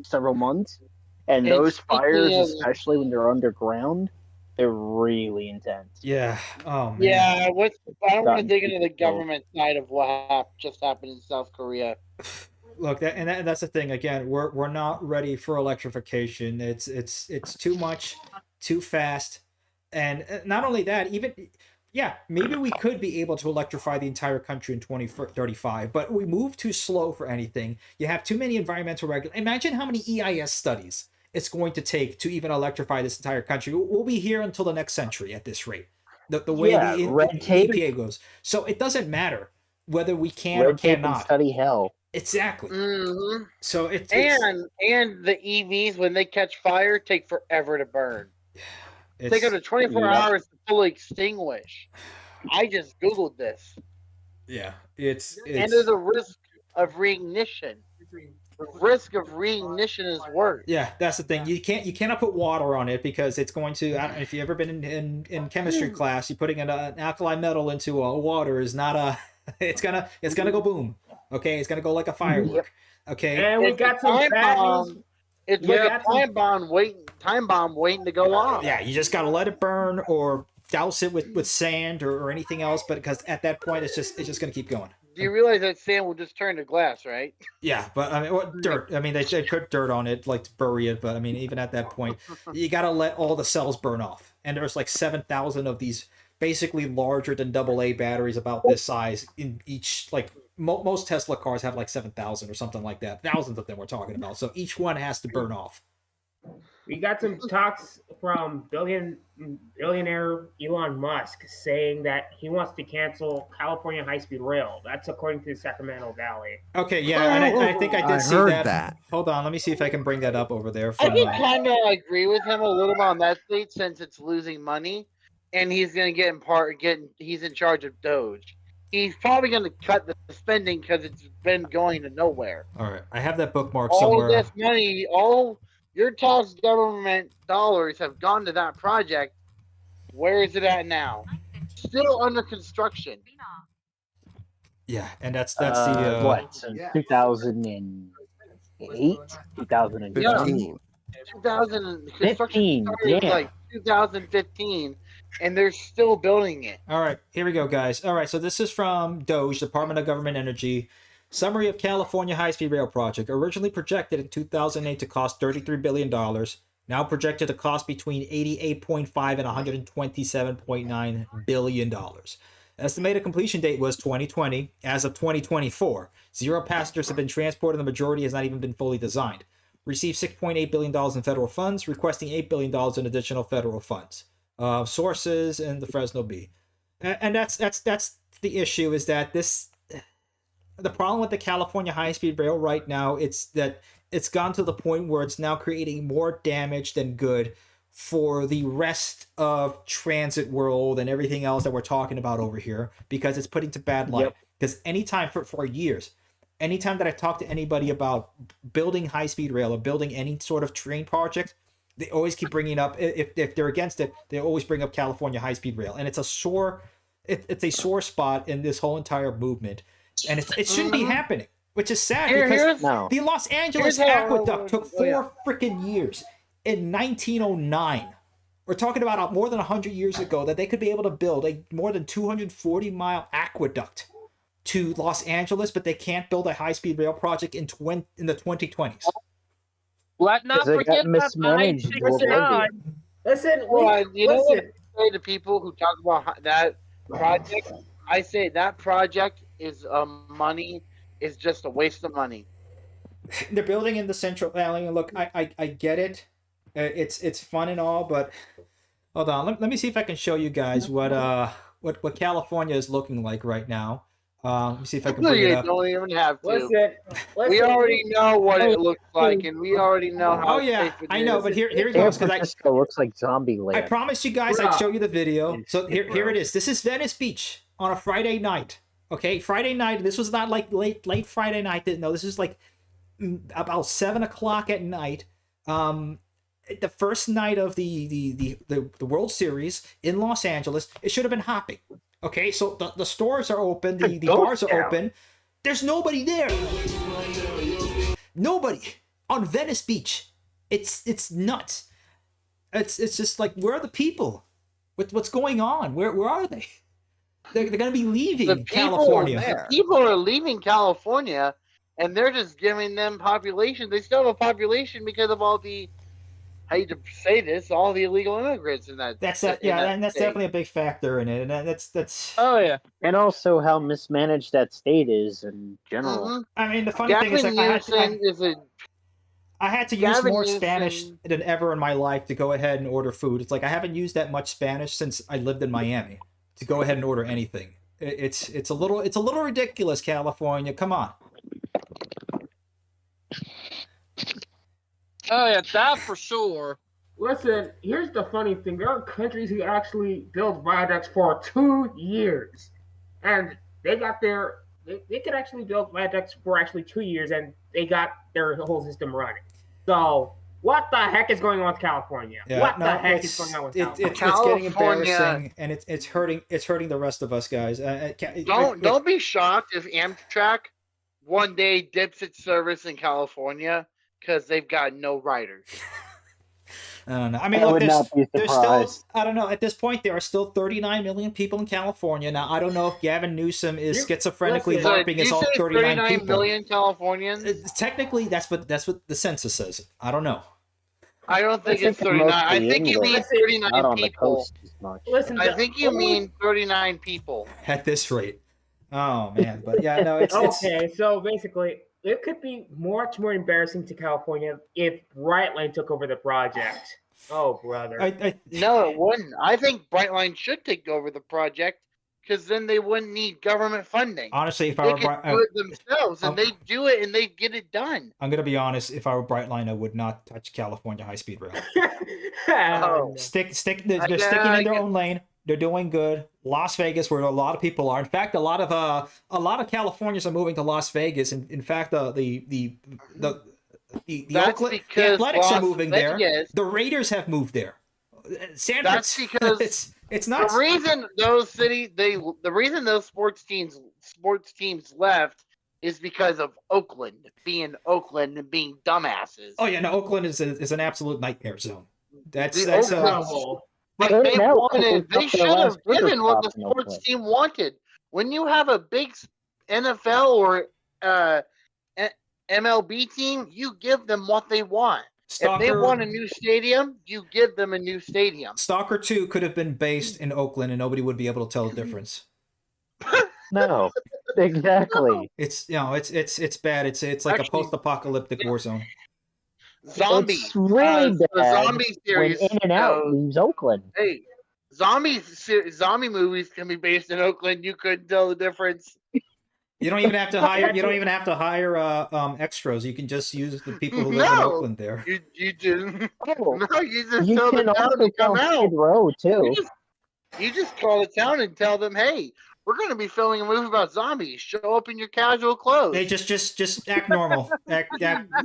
several months. And And those speaking fires, of- especially when they're underground, they're really intense. Yeah. Oh man. Yeah, I don't want to Gotten dig into the people. government side of what just happened in South Korea. Look, that's the thing. Again, we're not ready for electrification. It's too much, too fast, and not only that, even yeah, maybe we could be able to electrify the entire country in 2035, but we move too slow for anything. You have too many environmental regulations. Imagine how many EIS studies it's going to take to even electrify this entire country. We'll be here until the next century at this rate. The way Yeah, the red tape. EPA goes. So it doesn't matter whether we can or Red tape and cannot. study hell. Exactly. Hmm So it's And the EVs when they catch fire take forever to burn. Take up to 24 Yep. hours to fully extinguish. I just googled this, yeah, it's and there's a risk of reignition. The risk of reignition is worse. yeah, that's the thing. You cannot put water on it because it's going to. I don't know if you've ever been in chemistry class. You putting an alkali metal into water is not a. It's gonna go boom. Okay, it's gonna go like a firework. Okay. And we It's got a some time bad bomb. news. It's Yeah, like a that's- time bomb waiting to go off. Yeah, you just gotta let it burn or douse it with sand or anything else. But because at that point, it's just gonna keep going. Do you realize that sand will just turn to glass, right? Yeah, but I mean, what dirt? I mean, they put dirt on it like to bury it, but I mean, even at that point, you gotta let all the cells burn off. And there's like 7,000 of these basically larger than AA batteries about this size in each. Like most Tesla cars have like 7,000 or something like that. Thousands of them we're talking about. So each one has to burn off. We got some talks from billionaire Elon Musk saying that he wants to cancel California high-speed rail. That's according to the Sacramento Valley. Okay, yeah, and I think I did I see heard that. that. Hold on, let me see if I can bring that up over there. I From, can kind of agree with him a little bit on that state since it's losing money, and he's going to he's in charge of Doge. He's probably going to cut the spending because it's been going to nowhere. all right, I have that bookmark All somewhere. this money, all your tax government dollars have gone to that project. Where is it at now? Still under construction. Yeah, and that's the what? Since 2008, 2015. 2000 construction 15, started yeah. like 2015, and they're still building it. All right, here we go, guys. All right, so this is from DOGE, Department of Government Energy. Summary of California High-Speed Rail Project. Originally projected in 2008 to cost $33 billion. Now projected to cost between $88.5 and $127.9 billion. Estimated completion date was 2020. As of 2024, 0 passengers have been transported and the majority has not even been fully designed. Received $6.8 billion in federal funds, requesting $8 billion in additional federal funds. Sources in the Fresno Bee. And that's the issue, is that the problem with the California high-speed rail right now, it's that it's gone to the point where it's now creating more damage than good for the rest of transit world and everything else that we're talking about over here, because it's putting to bad light. Yep. Because anytime for years, anytime that I talk to anybody about building high-speed rail or building any sort of train project, they always keep bringing up, if they're against it, they always bring up California high-speed rail, and it's a sore spot in this whole entire movement, and it shouldn't be happening, which is sad because No. the Los Angeles Here's how- Aqueduct took 4 freaking years in 1909. We're talking about more than 100 years ago that they could be able to build a more than 240-mile aqueduct to Los Angeles, but they can't build a high-speed rail project in the 2020s. Let not 'Cause it got forget that mismanaged I-69. Listen, Well, you know what listen. I say to people who talk about that project? I say that project is money is just a waste of money. They're building in the Central Valley, and look, I get it. It's fun and all, but hold on. Let me see if I can show you guys what California is looking like right now. Let me see if I can bring it You up. don't even have to. Listen, We already know what it looks like, and we already know how Oh yeah, safe it I know, is. but here it San goes because Francisco looks like zombie I land. promised you guys I'd show you the video. So here Bro. it is. This is Venice Beach on a Friday night. Okay, Friday night. This was not like late Friday night. No, this is like about 7 o'clock at night. The first night of the World Series in Los Angeles. It should have been hopping. Okay, so the stores are open, the bars are open. There's nobody there. Nobody on Venice Beach. It's nuts. It's just like, where are the people? What's going on? Where are they? They're going to be leaving California. The people are leaving California, and they're just giving them population. They still have a population because of all the, I hate to say this, all the illegal immigrants in that. That's in that, yeah, that and that's state. definitely a big factor in it, and that's. Oh yeah. And also how mismanaged that state is in general. Mhm. I mean, the funny thing is, Gavin like, Newsom is a I had to use Gavin more Newsom- Spanish than ever in my life to go ahead and order food. It's like I haven't used that much Spanish since I lived in Miami to go ahead and order anything. It's a little ridiculous, California. Come on. Oh yeah, that for sure. Listen, here's the funny thing. There are countries who actually build viaducts for 2 years. And they got their... They could actually build viaducts for actually 2 years, and they got their whole system running. So, what the heck is going on with California? Yeah, what no, the heck it's- is going on with It's California? getting California- embarrassing, and it's hurting the rest of us guys. don't be shocked if Amtrak one day dips its service in California because they've got no riders. I don't know. I mean, I look, would not be there's still, surprised. I don't know, at this point, there are still 39 million people in California. Now, I don't know if Gavin Newsom is You- schizophrenically listen, So, LARPing did as you all say 39 39 people. million Californians? Technically, that's what the census says. I don't know. I don't think I it's think 39. I mostly think you mean English, 39 Not on the people. coast as much. Listen, I think you mean 39 people. At this rate. Oh, man. But yeah, no, it's... Okay, so basically, it could be much more embarrassing to California if Brightline took over the project. Oh, brother. No, it wouldn't. I think Brightline should take over the project because then they wouldn't need government funding. Honestly, if I They were... could do it themselves, and they do it, and they get it done. I'm going to be honest. If I were Brightline, I would not touch California high-speed rail. Oh. They're sticking in their guess- own lane. They're doing good. Las Vegas, where a lot of people are. In fact, a lot of Californians are moving to Las Vegas. In fact, the That's Oakland, the because Athletics are Las moving there. Vegas- The Raiders have moved there. That's because it's not. The reason those sports teams left is because of Oakland being Oakland and being dumbasses. Oh yeah, no. Oakland is an absolute nightmare zone. That's The Oakland- No. But They they now wanted. took They up should their have last burger given what the stop in sports Oakland. team wanted. When you have a big NFL or MLB team, you give them what they want. If they want a new stadium, you give them a new stadium. Stalker 2 could have been based in Oakland, and nobody would be able to tell the difference. No, exactly. It's it's bad. It's like Actually- a Oh, post-apocalyptic war zone. Zombie. It's really the bad zombie when series. In and Out goes, leaves Oakland. hey, zombie movies can be based in Oakland. You couldn't tell the difference. You don't even have to hire. You don't even have to hire extras. You can just use the people who live in No. Oakland there. You didn't. Oh, No, you just you tell the can town also to come call out. Skid Row too. You just call the town and tell them, hey, we're going to be filming a movie about zombies. Show up in your casual clothes. Hey, just act normal. Act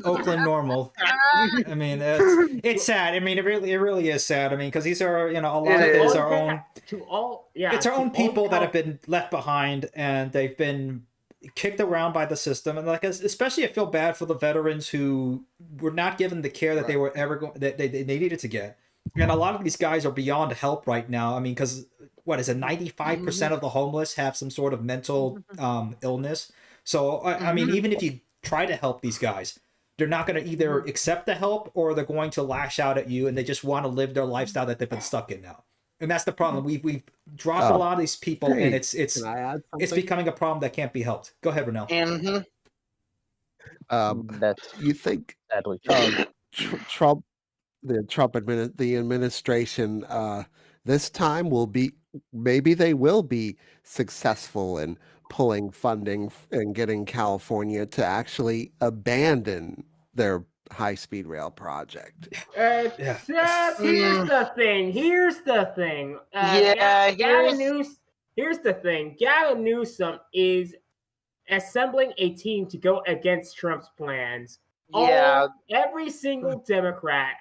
Oakland normal. I mean, it's sad. I mean, it really is sad. I mean, because these are, a lot of It it is is. our own. It's our own people that have been left behind, and they've been kicked around by the system. And like, especially, I feel bad for the veterans who were not given the care that they were ever going that they needed to get. And a lot of these guys are beyond help right now. I mean, because what is it? 95% of the homeless have some sort of mental illness. So I mean, even if you try to help these guys, they're not going to either accept the help or they're going to lash out at you, and they just want to live their lifestyle that they've been stuck in now. And that's the problem. We've dropped a lot of these people, and it's Can I add it's something? becoming a problem that can't be helped. Go ahead, Renell. That's You think sadly true. Trump, the administration, this time maybe they will be successful in pulling funding and getting California to actually abandon their high-speed rail project. Here's the thing. Here's the thing. Here's the thing. Gavin Newsom is assembling a team to go against Trump's plans. Yeah. Every single Democrat,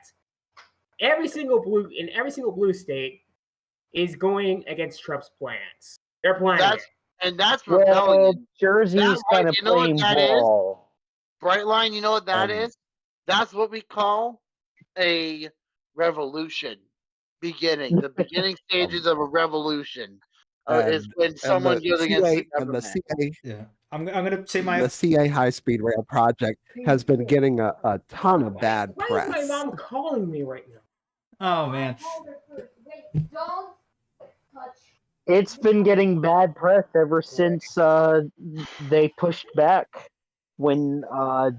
every single blue state is going against Trump's plans. They're planning it. That's Well, rebellion. Jersey's kind of you know what playing that is? ball. Brightline, you know what that Um, is? That's what we call a revolution. The beginning stages of a revolution is when someone goes against the government. Yeah, I'm gonna say The CA high-speed rail project has been getting a ton of bad Why press. is my mom calling me right now? Oh man. Don't touch. It's been getting bad press ever since they pushed back when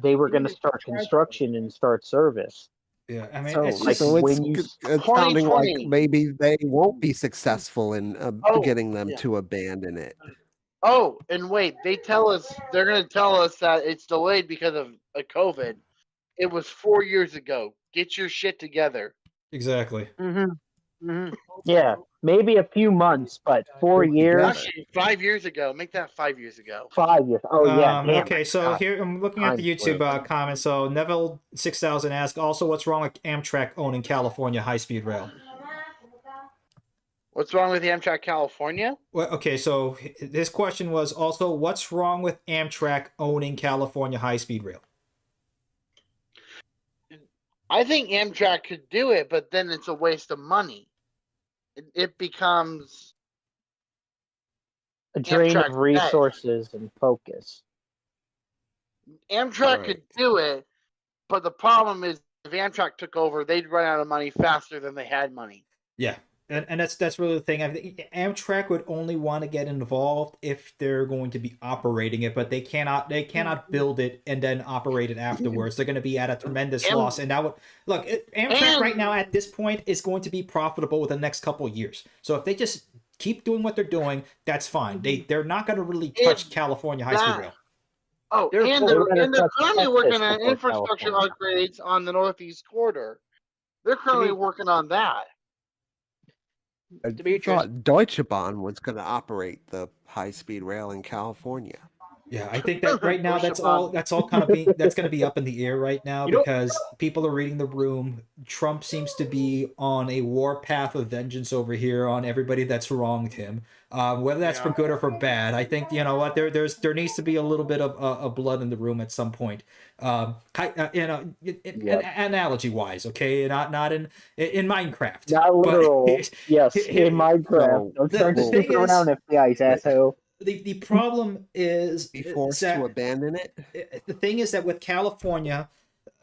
they were going to start construction and start service. Yeah, I mean, So, it's like, just when you- it's sounding like 2020. maybe they won't be successful in getting them to abandon it. Oh, and wait, they're going to tell us that it's delayed because of COVID. It was 4 years ago. Get your shit together. exactly. Yeah, maybe a few months, but 4 years, Actually, 5 years ago. Make that 5 years ago. 5 years. Oh yeah. damn Okay, it. so God. here I'm looking at the Time's YouTube flew. comments. So Neville 6000 asks, also, what's wrong with Amtrak owning California high-speed rail? What's wrong with the Amtrak California? Well, okay, so his question was also, what's wrong with Amtrak owning California high-speed rail? I think Amtrak could do it, but then it's a waste of money. It becomes A drain Amtrak's of dead. resources and focus. Amtrak could do it, but the problem is if Amtrak took over, they'd run out of money faster than they had money. Yeah, and that's really the thing. I think Amtrak would only want to get involved if they're going to be operating it, but they cannot build it and then operate it afterwards. They're going to be at a tremendous loss, and that would look Amtrak right now at this point is going to be profitable within the next couple of years. So if they just keep doing what they're doing, that's fine. They're not going to really touch California high speed rail. Oh, They're and gonna they're touch currently Texas working on before infrastructure California. upgrades on the Northeast Corridor. They're currently working on that. I thought Deutsche Bahn was going to operate the high-speed rail in California. Yeah, I think that right now that's all kind of that's going to be up in the air right now because people are reading the room. Trump seems to be on a war path of vengeance over here on everybody that's wronged him. Whether that's for good or for bad, I think you know what there needs to be a little bit of blood in the room at some point. Analogy wise, okay, not in Minecraft. Not literal. But, Yes, in Minecraft. Don't try to stick around, FBI's asshole. The problem is Be forced to abandon it. the thing is that with California,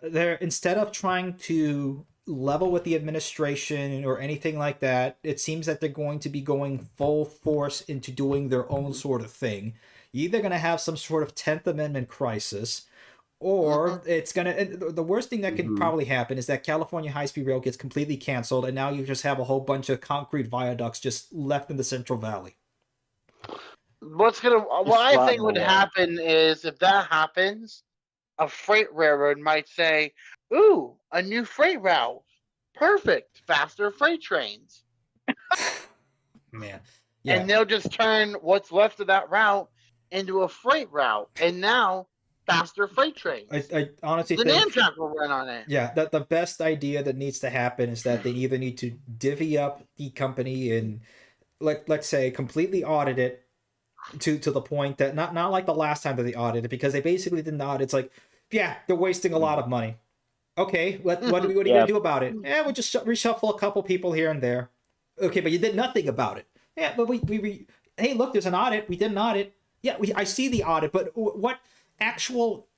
they're instead of trying to level with the administration or anything like that, it seems that they're going to be going full force into doing their own sort of thing. You're either going to have some sort of 10th Amendment crisis, or it's going to... The worst thing that could probably happen is that California high-speed rail gets completely canceled, and now you just have a whole bunch of concrete viaducts just left in the Central Valley. What I think flatten would the wall. happen is if that happens, a freight railroad might say, "Ooh, a new freight route, perfect, faster freight trains," Man, and they'll just turn what's left of that route into a freight route, and now faster freight trains. I honestly Then think Amtrak will run on it. yeah, that the best idea that needs to happen is that they either need to divvy up the company and let's say completely audit it to the point that not like the last time that they audited, because they basically did not. It's like, yeah, they're wasting a lot of money. Okay, what are you gonna do about it? Yeah, we'll just reshuffle a couple people here and there. Okay, but you did nothing about it. Yeah, but we hey, look, there's an audit. We did an audit. Yeah, I see the audit, but what actual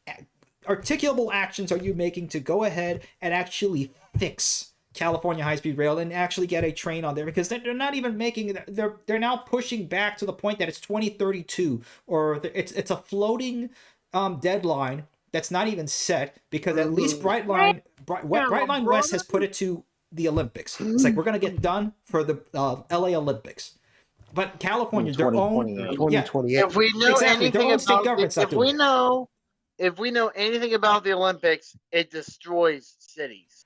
articulable actions are you making to go ahead and actually fix California high-speed rail and actually get a train on there? Because they're not even making, they're now pushing back to the point that it's 2032, or it's a floating deadline that's not even set, because at least Brightline West has put it to the Olympics. It's like, we're gonna get done for the LA Olympics. But California, their own 2028. If we know Exactly, their anything own state about government's not if doing we it. know if we know anything about the Olympics, it destroys cities.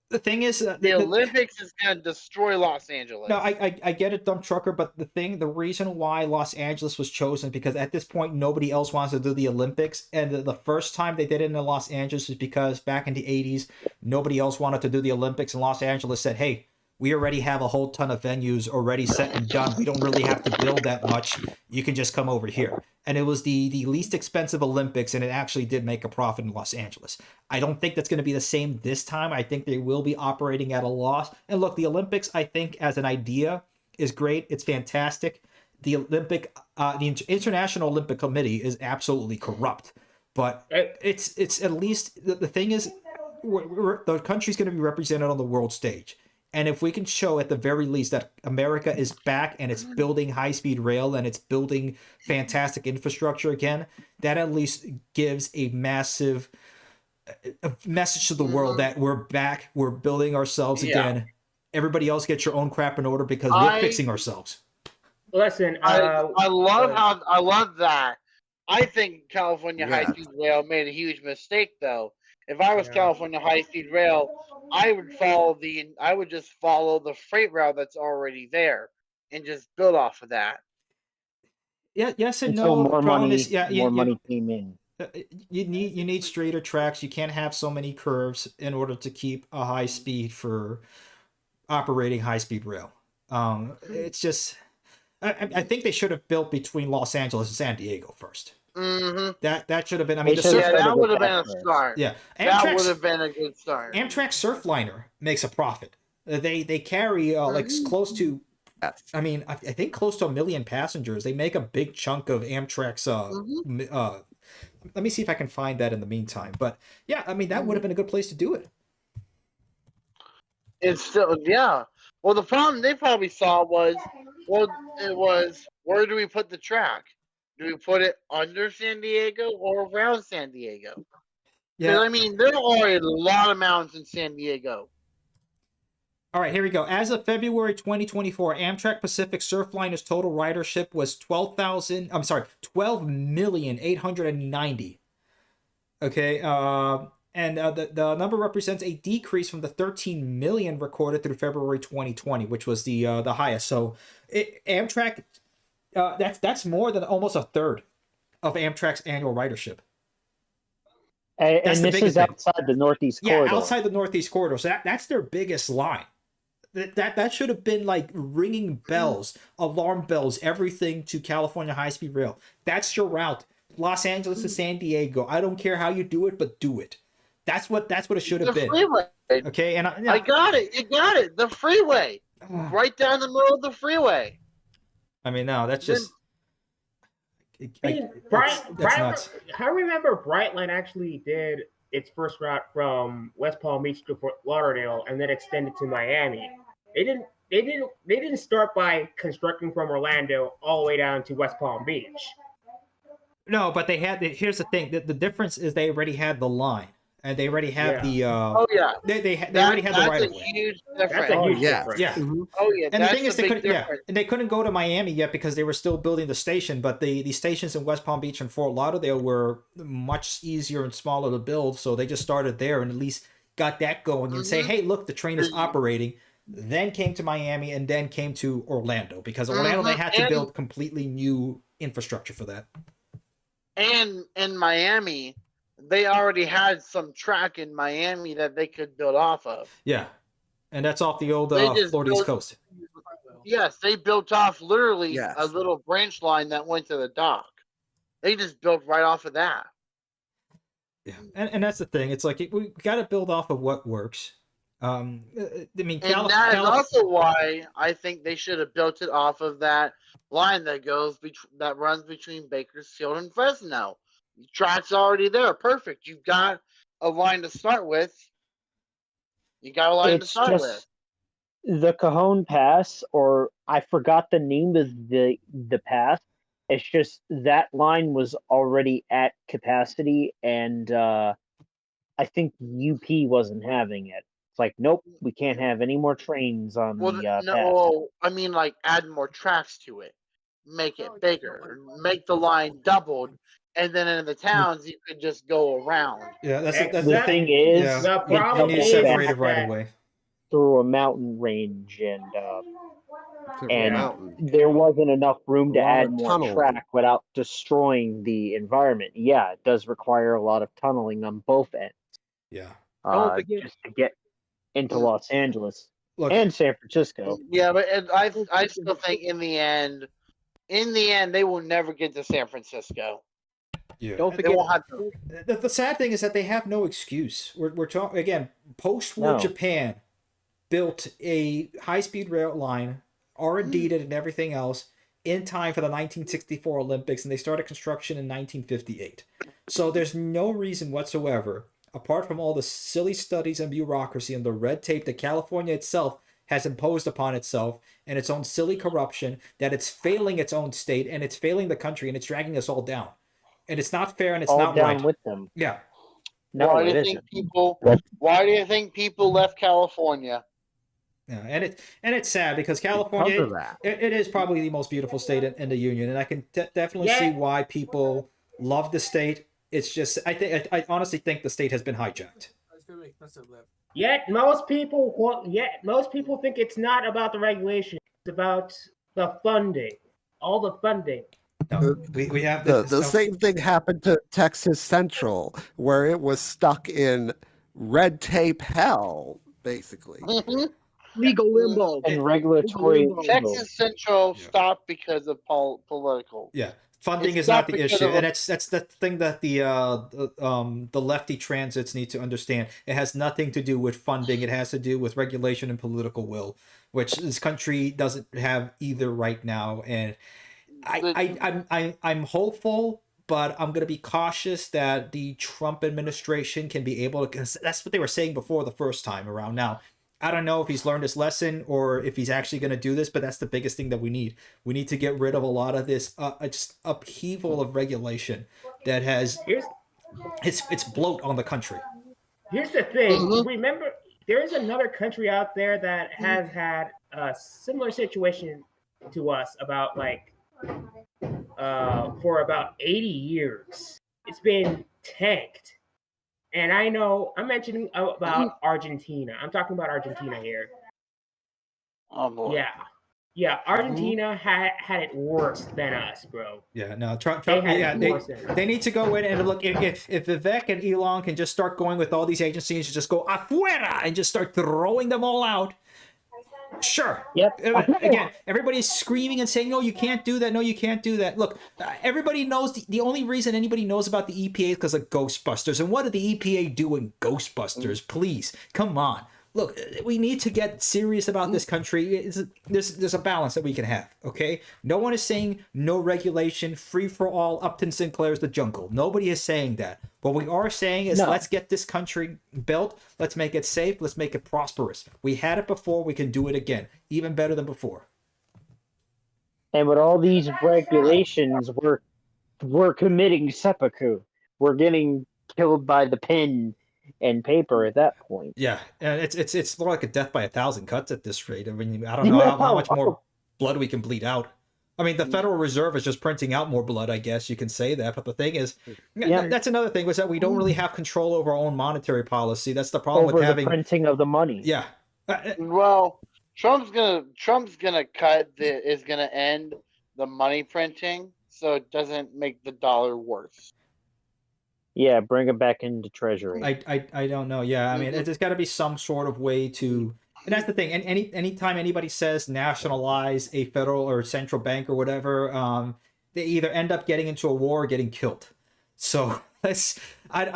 The thing is, The Olympics is going to destroy Los Angeles. No, I get it, dump trucker, but the reason why Los Angeles was chosen, because at this point nobody else wants to do the Olympics, and the first time they did it in Los Angeles is because back in the 80s nobody else wanted to do the Olympics, and Los Angeles said, hey, we already have a whole ton of venues already set and done. We don't really have to build that much. You can just come over here. And it was the least expensive Olympics, and it actually did make a profit in Los Angeles. I don't think that's going to be the same this time. I think they will be operating at a loss. And look, the Olympics, I think, as an idea, is great. It's fantastic. The International Olympic Committee is absolutely corrupt. But it's at least, the thing is, the country's going to be represented on the world stage. And if we can show at the very least that America is back and it's building high-speed rail and it's building fantastic infrastructure again, that at least gives a massive message to the world that we're back, we're building ourselves again. Everybody else get your own crap in order, because we're fixing ourselves. Listen, I love that. I think California High-Speed Rail made a huge mistake, though. If I was California High-Speed Rail, I would just follow the freight route that's already there and just build off of that. Yeah, yes and Until no. more money, Is, money came in. You need straighter tracks. You can't have so many curves in order to keep a high speed for operating high-speed rail. It's just, I think they should have built between Los Angeles and San Diego first. Mm-hmm. That should have been. I mean, that would have been a start. Yeah, that would have been a good start. Amtrak Surfliner makes a profit. They carry like close to, I mean, I think close to 1 million passengers. They make a big chunk of Amtrak's. Let me see if I can find that in the meantime. But yeah, I mean, that would have been a good place to do it. It's still, Well, the problem they probably saw was, where do we put the track? Do we put it under San Diego or around San Diego? Yeah, I mean, there are a lot of mountains in San Diego. All right, here we go. As of February 2024, Amtrak Pacific Surfliner's total ridership was 12,890,000. Okay, and the number represents a decrease from the 13 million recorded through February 2020, which was the highest. So, Amtrak, that's more than almost a third of Amtrak's annual ridership. And this is outside the Northeast corridor. Yeah, outside the Northeast corridor. So that's their biggest line. That should have been like ringing bells, alarm bells, everything to California high-speed rail. That's your route. Los Angeles to San Diego. I don't care how you do it, but do it. That's what it should have been. Freeway. Okay, and I got it. You got it. The freeway, right down the middle of the freeway. I mean, no, that's just. That's nuts. I remember Brightline actually did its first route from West Palm Beach to Fort Lauderdale and then extended to Miami. They didn't start by constructing from Orlando all the way down to West Palm Beach. No, but they had. Here's the thing: the difference is they already had the line. and they already have the Oh yeah, they already have the right of that's a way. huge That's difference. a huge yeah. difference. Yeah. Mhm. Oh yeah, And the that's thing is, the they big couldn't, difference. and they couldn't go to Miami yet because they were still building the station. But the stations in West Palm Beach and Fort Lauderdale were much easier and smaller to build, so they just started there and at least got that going and say, Mhm. hey, look, the train is operating. Then came to Miami and then came to Orlando because Orlando they had to build completely new infrastructure for that. And in Miami, they already had some track in Miami that they could build off of. Yeah, and that's off the old They just Florida East built- Coast. Yes, they built off literally Yes. a little branch line that went to the dock. They just built right off of that. Yeah, and that's the thing. It's like we got to build off of what works. I mean, And that is also why I think they should have built it off of that line that that runs between Bakersfield and Fresno. The track's already there. Perfect. You've got a line to start with. You got a line to It's start with. just the Cajon Pass, or I forgot the name of the pass. It's just that line was already at capacity, and I think UP wasn't having it. It's like, nope, we can't have any more trains on Well, the no, pass. well, I mean, like, add more tracks to it, make it bigger, make the line doubled, and then in the towns you could just go around. Yeah, that's The thing is, yeah, The you problem need to is separate it that right away. through a mountain range, and Yeah. Mountain. there wasn't enough room A to lot add of more tunneling. track without destroying the environment. Yeah, it does require a lot of tunneling on both ends. Yeah. Don't forget- Just to get into Mm. Los Angeles Look, and San Francisco. Yeah, but I still think in the end, they will never get to San Francisco. yeah. Don't They forget, won't have to. The sad thing is that they have no excuse. We're talking again. Post-war No. Japan built a high-speed rail line, R&D'd it and everything else in time for the 1964 Olympics, and they started construction in 1958. So there's no reason whatsoever, apart from all the silly studies and bureaucracy and the red tape that California itself has imposed upon itself and its own silly corruption, that it's failing its own state and it's failing the country and it's dragging us all down. And it's not fair and it's all not down right. with them. Yeah. No, why do it you isn't. think people? Why do you think people left California? Yeah, and it's sad because California Because of that. it is probably the most beautiful state in the union, and I can definitely see why people love the state. It's just I honestly think the state has been hijacked. Yet most people think it's not about the regulation. It's about the funding, all the funding. No, we have The same thing happened to Texas Central, where it was stuck in red tape hell, basically. Legal limbo and regulatory limbo. Texas Central stopped because of political. Yeah, funding It's is not not the because issue, of and that's the thing that the lefty transits need to understand. It has nothing to do with funding. It has to do with regulation and political will, which this country doesn't have either right now. And I'm hopeful, but I'm going to be cautious that the Trump administration can be able to, because that's what they were saying before the first time around. Now, I don't know if he's learned his lesson or if he's actually going to do this, but that's the biggest thing that we need. We need to get rid of a lot of this just upheaval of regulation that has it's bloat on the country. Here's the thing. Remember, there is another country out there that has had a similar situation to us about for about 80 years. It's been tanked. And I know I'm mentioning about Argentina. I'm talking about Argentina here. Oh boy. Yeah. Argentina had it worse than us, bro. Yeah, no, Trump they need to go in and look. If Vivek and Elon can just start going with all these agencies and just go afuera and just start throwing them all out. Sure. Yep. Again, everybody's screaming and saying, "No, you can't do that. No, you can't do that." Look, everybody knows the only reason anybody knows about the EPA is because of Ghostbusters. And what did the EPA do in Ghostbusters? Please, come on. Look, we need to get serious about this country. There's a balance that we can have, okay? No one is saying no regulation, free for all, Upton Sinclair's the jungle. Nobody is saying that. What we are saying is let's get this country built. Let's make it safe. Let's make it prosperous. We had it before. We can do it again. Even better than before. And with all these regulations, we're committing seppuku. We're getting killed by the pen and paper at that point. Yeah, and it's more like a death by 1,000 cuts at this rate. I mean, I don't know how much more blood we can bleed out. I mean, the Federal Reserve is just printing out more blood, I guess you can say that. But the thing is, that's another thing, was that we don't really have control over our own monetary policy. That's the problem over with the having printing of the money. Yeah. Well, Trump's gonna is gonna end the money printing, so it doesn't make the dollar worse. Yeah, bring it back into Treasury. I don't know. Yeah, I mean, there's got to be some sort of way to. And that's the thing. And anytime anybody says nationalize a federal or central bank or whatever, they either end up getting into a war or getting killed. So I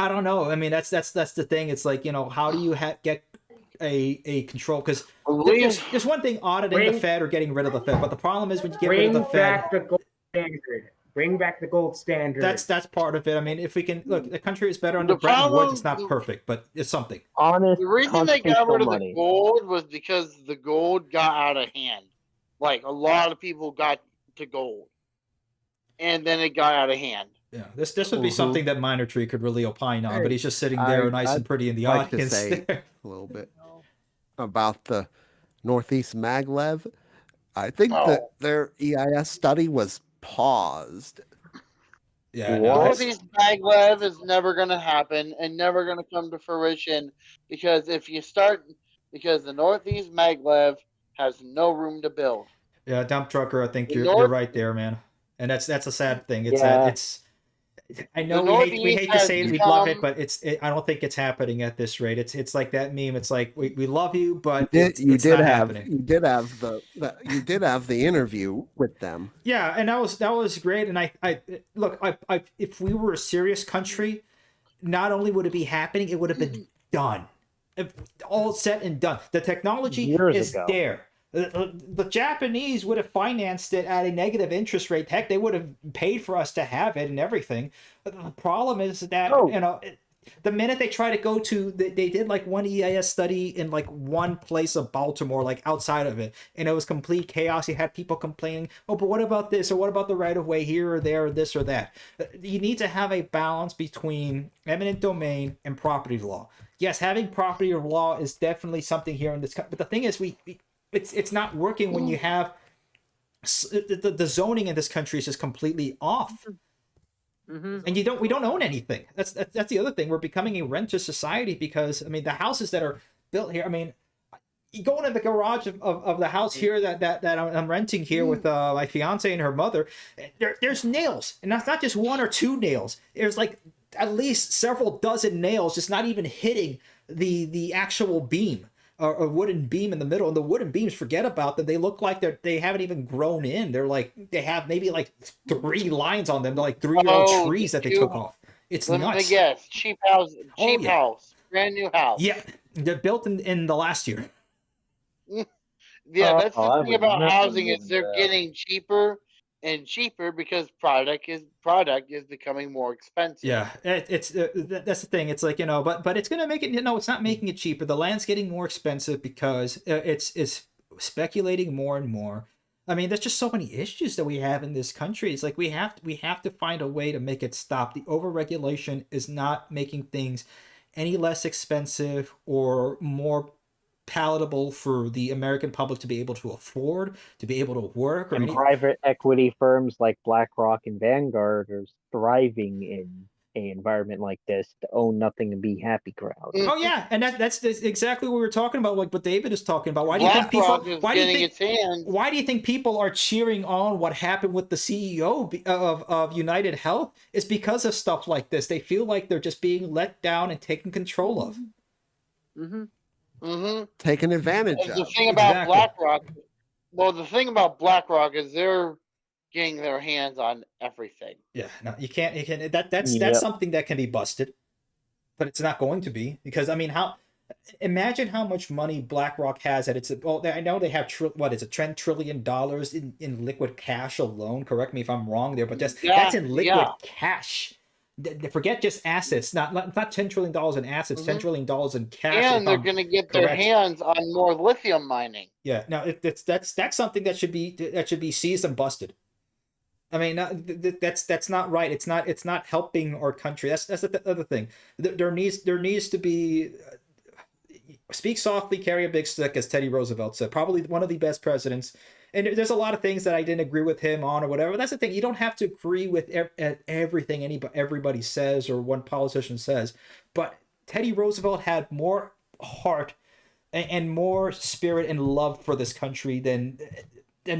don't know. I mean, that's the thing. It's like, how do you get a control? Because there's one thing auditing the Fed or getting rid of the Fed, but the problem is when you get rid of the Fed. Bring back the gold standard. Bring back the gold standard. That's part of it. I mean, if we can look, the country is better under Bretton Woods. It's not perfect, but it's something. Honest, the reason they got rid of money. the gold was because the gold got out of hand. Like, a lot of people got to gold, and then it got out of hand. Yeah, this would be something that Minor Tree could really opine on, but he's just sitting there nice and pretty in the like audience. To say a little bit about the Northeast Maglev. I think that their EIS study was paused. Yeah, Northeast Maglev is never going to happen and never going to come to fruition because the Northeast Maglev has no room to build. Yeah, dump trucker. I think you're right there, man. And that's a sad thing. It's I know we hate to say it, we love it, but I don't think it's happening at this rate. It's like that meme. It's like we love you, but it's not happening. You did have the interview with them. Yeah, and that was great. And I look, if we were a serious country, not only would it be happening, it would have been done, all set and done. The technology is there. The Japanese would have financed it at a negative interest rate. Heck, they would have paid for us to have it and everything. But the problem is that, the minute they try to go to, they did like one EIS study in like one place of Baltimore, like outside of it. And it was complete chaos. You had people complaining, oh, but what about this? Or what about the right of way here or there or this or that? You need to have a balance between eminent domain and property law. Yes, having property law is definitely something here in this country. But the thing is, it's not working when you have the zoning in this country is just completely off. Mm-hmm. And we don't own anything. That's the other thing. We're becoming a renter society because, I mean, the houses that are built here, I mean, you go into the garage of the house here that I'm renting here with my fiance and her mother, there's nails. And that's not just one or two nails. There's like at least several dozen nails just not even hitting the actual beam. A wooden beam in the middle, and the wooden beams, forget about them. They look like they haven't even grown in. They're like, they have maybe like 3 lines on them. They're like 3-year-old trees that they took off. It's nuts. Let me guess. Cheap house. Brand new house. Yeah, they're built in the last year. Yeah, that's the thing about housing is they're getting cheaper and cheaper because product is becoming more expensive. Yeah, it's that's the thing. It's like, but it's gonna make it. It's not making it cheaper. The land's getting more expensive because it's speculating more and more. I mean, there's just so many issues that we have in this country. It's like we have to find a way to make it stop. The overregulation is not making things any less expensive or more palatable for the American public to be able to afford, to be able to work. And private equity firms like BlackRock and Vanguard are thriving in an environment like this to own nothing and be happy crowd. Oh yeah, and that's exactly what we were talking about, like what David is talking about. Why do you think people are cheering on what happened with the CEO of United Health? It's because of stuff like this. They feel like they're just being let down and taken control of. Mm-hmm. Mm-hmm. Taken advantage of. The thing about the thing about BlackRock is they're getting their hands on everything. Yeah, no, you can't. That's something that can be busted, but it's not going to be because imagine how much money BlackRock has at its. Well, I know they have $10 trillion in liquid cash alone. Correct me if I'm wrong there, but that's in liquid cash. Forget just assets, not $10 trillion in assets, $10 trillion in cash. And they're going to get their hands on more lithium mining. Yeah, no, that's something that should be seized and busted. I mean, that's not right. It's not helping our country. That's the other thing. There needs to be speak softly, carry a big stick, as Teddy Roosevelt said. Probably one of the best presidents. And there's a lot of things that I didn't agree with him on or whatever. That's the thing. You don't have to agree with everything everybody says or one politician says. But Teddy Roosevelt had more heart and more spirit and love for this country than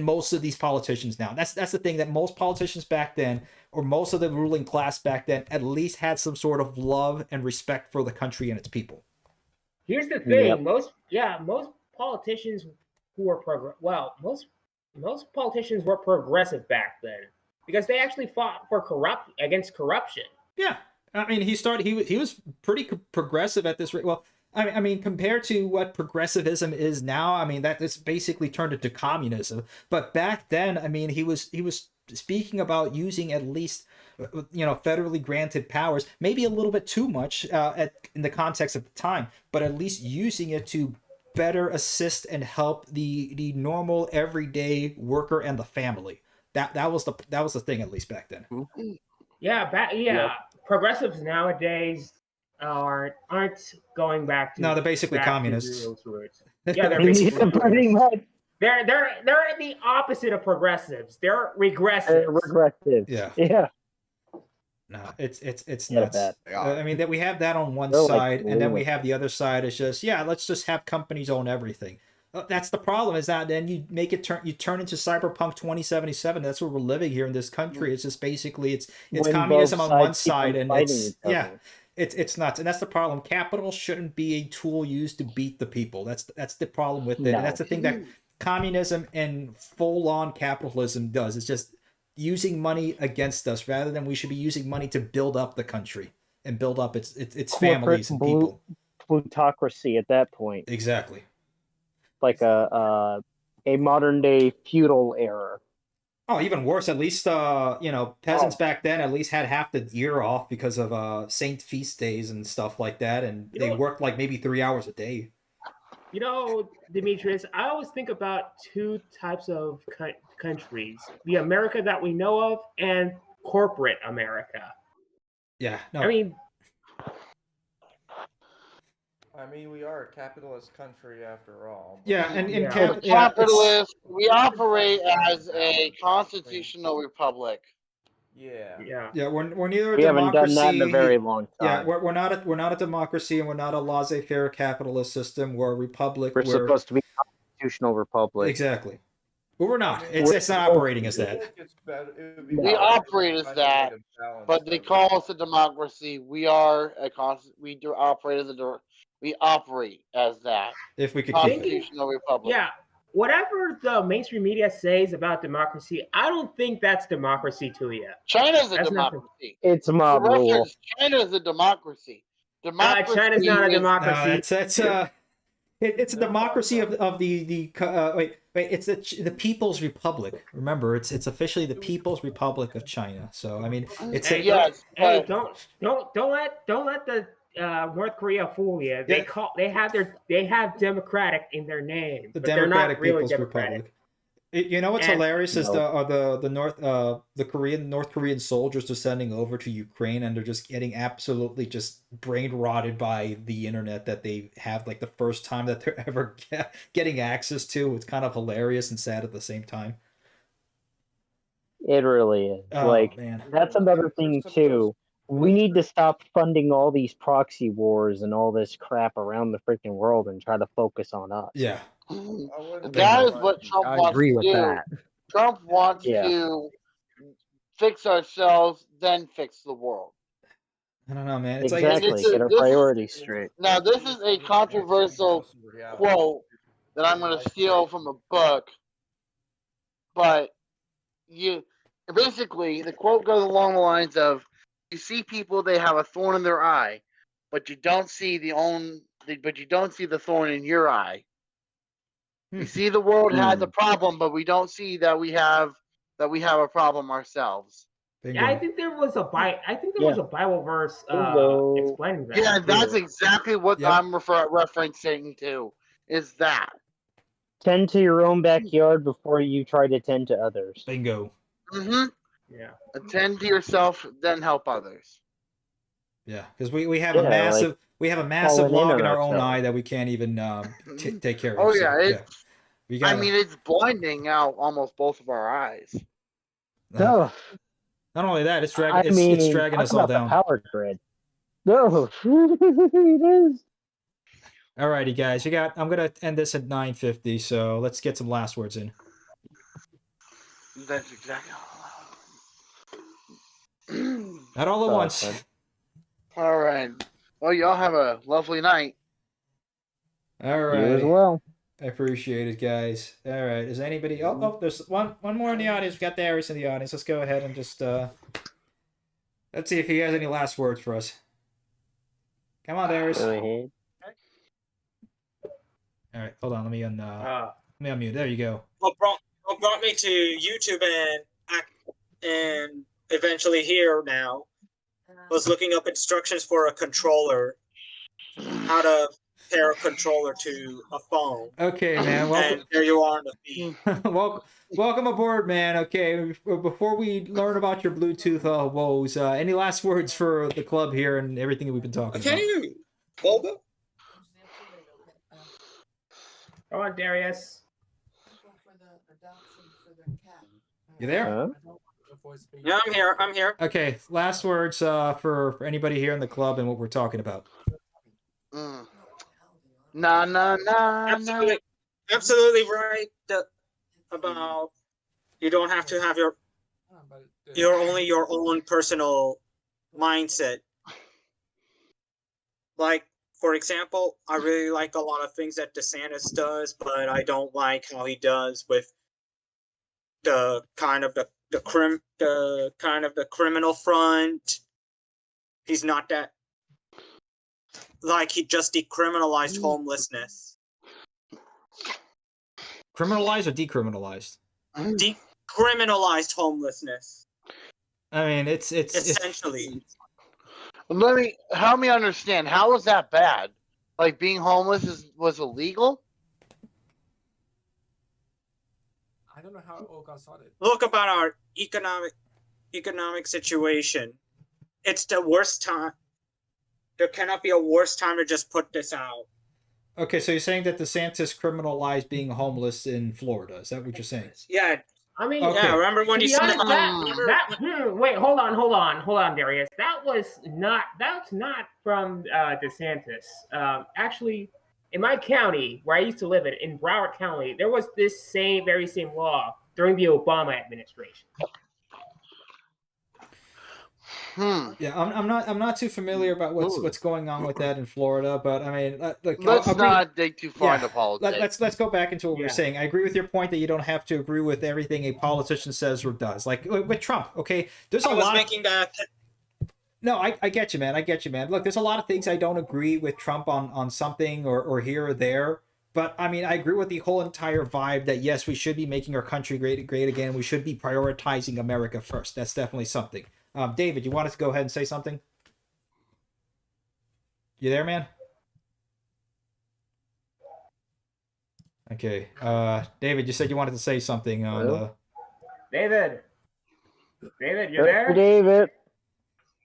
most of these politicians now. That's the thing, that most politicians back then, or most of the ruling class back then, at least had some sort of love and respect for the country and its people. Here's the thing: Yep. most politicians who were most politicians were progressive back then because they actually fought for against corruption. Yeah, I mean, he was pretty progressive at this rate. Well, I mean, compared to what progressivism is now, I mean, that is basically turned into communism. But back then, I mean, he was speaking about using at least, federally granted powers, maybe a little bit too much in the context of the time, but at least using it to better assist and help the normal everyday worker and the family. That was the thing, at least back then. Yeah, progressives nowadays aren't going back to. No, they're basically communists. Yeah, they're basically pretty much. They're the opposite of progressives. They're regressive. Regressive. Yeah. Yeah. No, it's Yeah, nuts. bad. I mean, that we have that on one They're like side, and then we rules. have the other side. It's just, let's just have companies own everything. That's the problem. Is that then you make it turn into cyberpunk 2077. That's where we're living here in this country. It's just basically it's When communism both on one sides keep side, on and fighting it's each other. it's nuts, and that's the problem. Capital shouldn't be a tool used to beat the people. That's the problem with it. No. And that's the thing that communism and full-on capitalism does. It's just using money against us, rather than we should be using money to build up the country and build up its families and people. Plutocracy at that point, Exactly. like a modern day feudal era. Oh, even worse. At least peasants back then at least had half the year off because of saint feast days and stuff like that, and they worked like maybe 3 hours a day. Demetrius, I always think about two types of countries: the America that we know of and corporate America. Yeah. No. I mean, we are a capitalist country after all. Yeah, and Yeah. Capitalist. We operate as a constitutional republic. Yeah. Yeah, we're neither a We haven't done democracy. that in a very long Yeah, time. we're not a democracy, and we're not a laissez-faire capitalist system. We're a republic. We're supposed to be a constitutional republic. Exactly. But we're not. It's not operating as that. We operate as that, but they call us a democracy. We are we do operate as we operate as that. If we could keep it. Constitutional republic. Yeah, whatever the mainstream media says about democracy, I don't think that's democracy to you. China's a That's democracy. It's mob rule. Reference, China's a democracy. Democracy China's not a is- democracy. It's a democracy of the it's the People's Republic. Remember, it's officially the People's Republic of China. So I mean, it's a, Yes, Hey, but don't let the North Korea fool you. They have democratic in their name, the but they're not Democratic really People's democratic. Republic. You know what's And- hilarious is the North Korean soldiers descending over to Ukraine, and they're just getting absolutely just brain rotted by the internet that they have, like the first time that they're ever getting access to. It's kind of hilarious and sad at the same time. It really is. Oh, man. That's another thing too. We need to stop funding all these proxy wars and all this crap around the freaking world and try to focus on us. Yeah. that is what Trump I wants agree to with do. that. Trump wants Yeah. to fix ourselves, then fix the world. I don't know, man. It's Exactly. it's a- Get our this is- priorities straight. Now, this is a controversial quote that I'm going to steal from a book, but basically the quote goes along the lines of, "You see people, they have a thorn in their eye, but you don't see the thorn in your eye. You see the world has a problem, but we don't see that we have a problem ourselves." Bingo. Yeah, I think there was a Bible verse Bingo. explaining that. Yeah, too. that's exactly what Yep. I'm referencing to. Is that? Tend to your own backyard before you try to tend to others. Bingo. Mm-hmm. Yeah. Attend to yourself, then help others. Yeah, because we have Yeah, a massive falling in log on in our own ourselves. eye that we can't even take care of. Oh So, yeah, yeah, we I got. mean, it's blinding out almost both of our eyes. No, Not only that, it's I dragging it's mean, dragging talk us all about the down. power grid. No, it is. Alrighty, guys, I'm gonna end this at 9:50, so let's get some last words in. That's exactly. Not all at Sorry, once. bud. All right. Well, y'all have a lovely night. All You as right. well. I appreciate it, guys. All right. Is anybody? Oh, there's one more in the audience. We got Darius in the audience. Let's go ahead and just let's see if he has any last words for us. Come on, Darius. Go ahead. All right. Hold on. Let me unmute. There you go. What brought me to YouTube and eventually here now was looking up instructions for a controller, how to pair a controller to a phone. Okay, man. Welcome. And there you are on the feed. Welcome aboard, man. Okay. Before we learn about your Bluetooth woes, any last words for the club here and everything that we've been talking Can about? you, Bulba? Come on, Darius. You there? Huh? Yeah, I'm here. Okay. Last words for anybody here in the club and what we're talking about. Nah, nah, nah. Absolutely right about you don't have to have your own personal mindset. Like, for example, I really like a lot of things that DeSantis does, but I don't like how he does with the criminal front. He's not that, like, he just decriminalized homelessness. Criminalized or decriminalized? Decriminalized homelessness. I mean, it's essentially. Help me understand. How was that bad? Like, being homeless was illegal? I don't know how it all got started. Look about our economic situation. It's the worst time. There cannot be a worse time to just put this out. Okay, so you're saying that DeSantis criminalized being homeless in Florida? Is that what you're saying? Yeah. I mean, Okay. Yeah. Remember when to you be said honest, wait, hold on, Darius. That's not from DeSantis. Actually, in my county where I used to live in Broward County, there was this very same law during the Obama administration. Yeah, I'm not too familiar about what's going on with that in Florida, but I mean, let's not dig too far into politics. Let's go back into what we were saying. I agree with your point that you don't have to agree with everything a politician says or does. Like with Trump, okay, there's a lot. No, I get you, man. Look, there's a lot of things I don't agree with Trump on something or here or there. But I mean, I agree with the whole entire vibe that yes, we should be making our country great again. We should be prioritizing America first. That's definitely something. David, you wanted to go ahead and say something? You there, man? Okay. David, you said you wanted to say something. David, you there? David.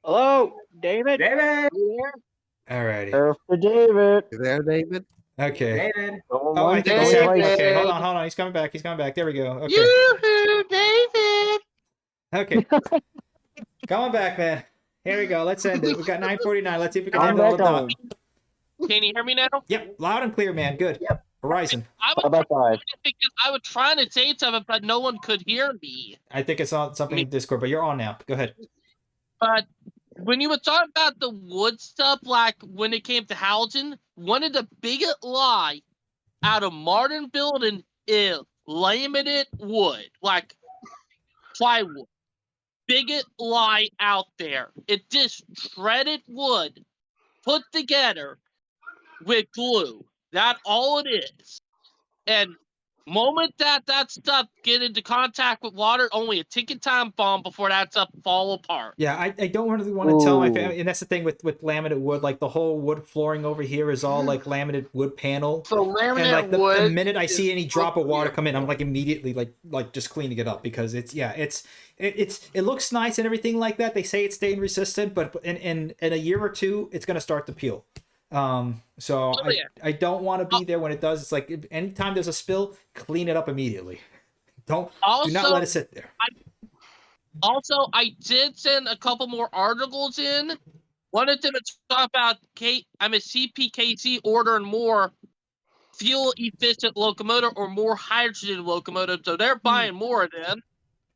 Hello, David. David. You there? Alrighty. For David. You there, David? Okay. David. Oh, I think he's here. Okay, hold on. He's coming back. There we go. Okay. Yoo-hoo, David. Okay. Come on back, man. Here we go. Let's end it. We got 9:49. Let's see if we can end it all done. Can you hear me now? Yep, loud and clear, man. Good. Yep. Horizon. I was trying to say something, but no one could hear me. I think it's on something in Discord, but you're on now. Go ahead. But when you were talking about the wood stuff, like when it came to housing, one of the biggest lie out of modern building is laminate wood, like plywood. Biggest lie out there. It's just shredded wood put together with glue. That's all it is. And Moment that stuff get into contact with water, only a ticking time bomb before that stuff fall apart. Yeah, I don't really want to tell my Ooh. family, and that's the thing with laminate wood. Like the whole wood flooring over here is all like laminate wood panel. So laminate And like the wood. minute I see is any drop of supposed to be water a come in, I'm wood. like immediately like just cleaning it up because it looks nice and everything like that. They say it's stain resistant, but in a year or two, it's gonna start to peel. So Oh, yeah. I don't want to be there when it does. It's like anytime there's a spill, clean it up immediately. Do not let it sit there. I did send a couple more articles in. One of them is talk about CPKC ordering more fuel efficient locomotive or more hydrogen locomotive, so they're buying more of them.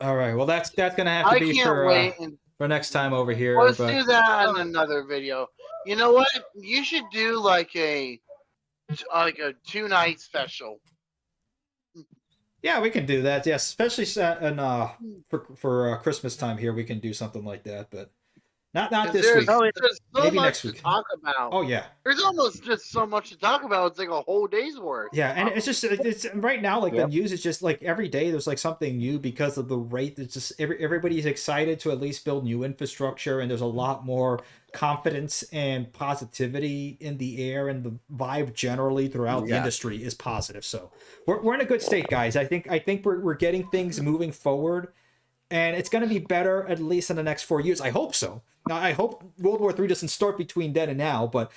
All right. Well, that's gonna have to I be can't wait. And for next time over here. let's but do that in another video. You know what? You should do like a 2-night special. yeah, we can do that. Yes, especially for Christmas time here, we can do something like that. But not 'Cause this there's, week. there's so Maybe much next to week. talk about. Oh yeah. There's almost just so much to talk about. It's like a whole day's worth. Yeah, and it's right now like Yep. the news is just like every day there's like something new because of the rate. It's just everybody's excited to at least build new infrastructure, and there's a lot more confidence and positivity in the air, and the vibe generally throughout the Yeah. industry is positive. So we're in a good state, guys. I think we're getting things moving forward, and it's going to be better at least in the next 4 years. I hope so. Now, I hope World War III doesn't start between then and now, but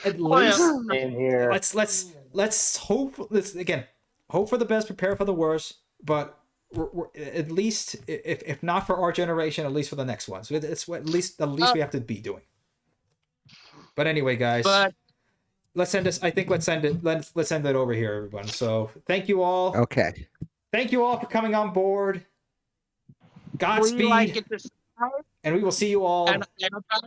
at least Same here. let's hope. Let's again hope for the best, prepare for the worst. But we're at least, if not for our generation, at least for the next one. So it's what at least we have to be doing. But anyway, guys, But let's end this. I think let's end it. Let's end it over here, everyone. So thank you all. Okay. Thank you all for coming on board. we Godspeed, like it this time, and we will see you all. and everybody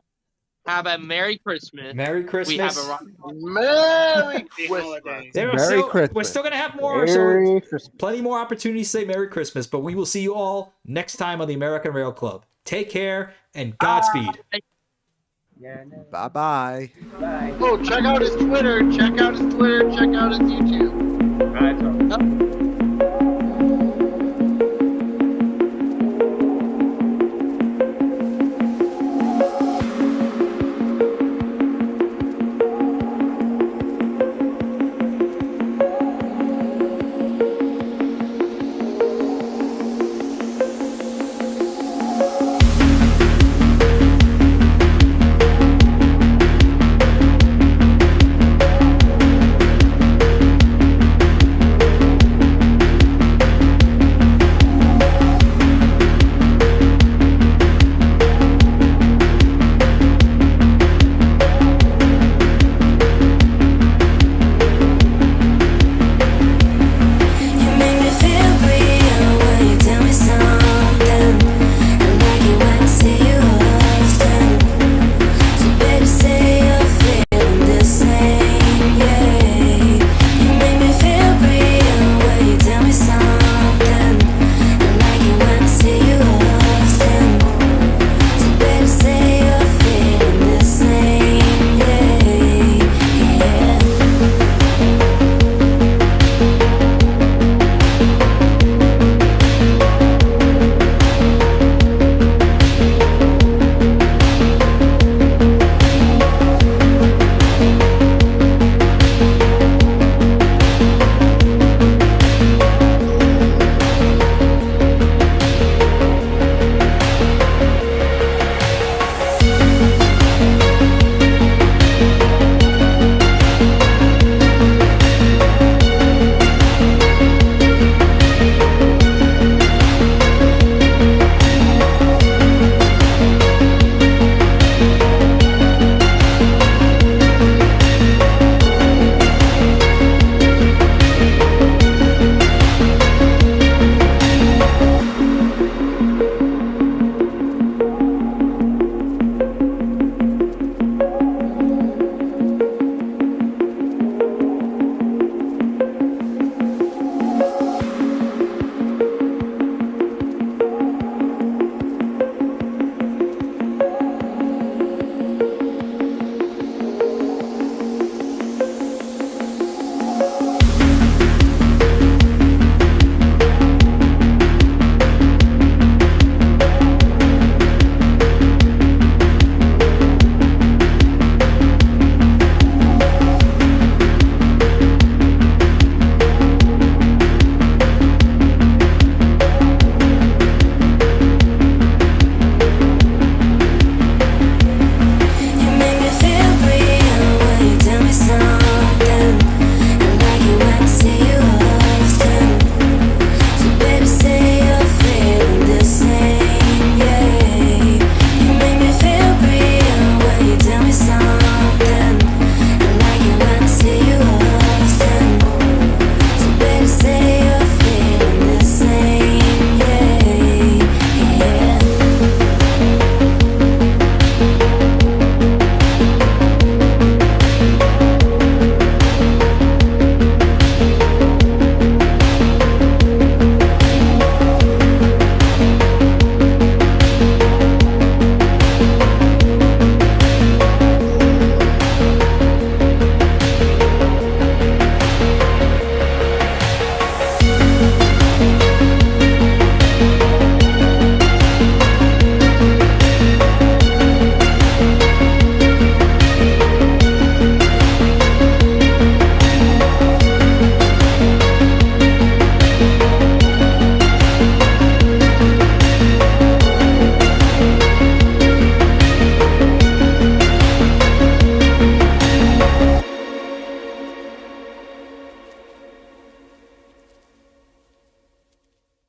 have a Merry Christmas. Merry Christmas. We have a Merry Christmas. Merry We're Christmas. still gonna have more, so Merry Christmas. plenty more opportunities to say Merry Christmas. But we will see you all next time on the American Rail Club. Take care and Godspeed. Bye bye. Oh, check out his Twitter. Check out his YouTube. All right, so.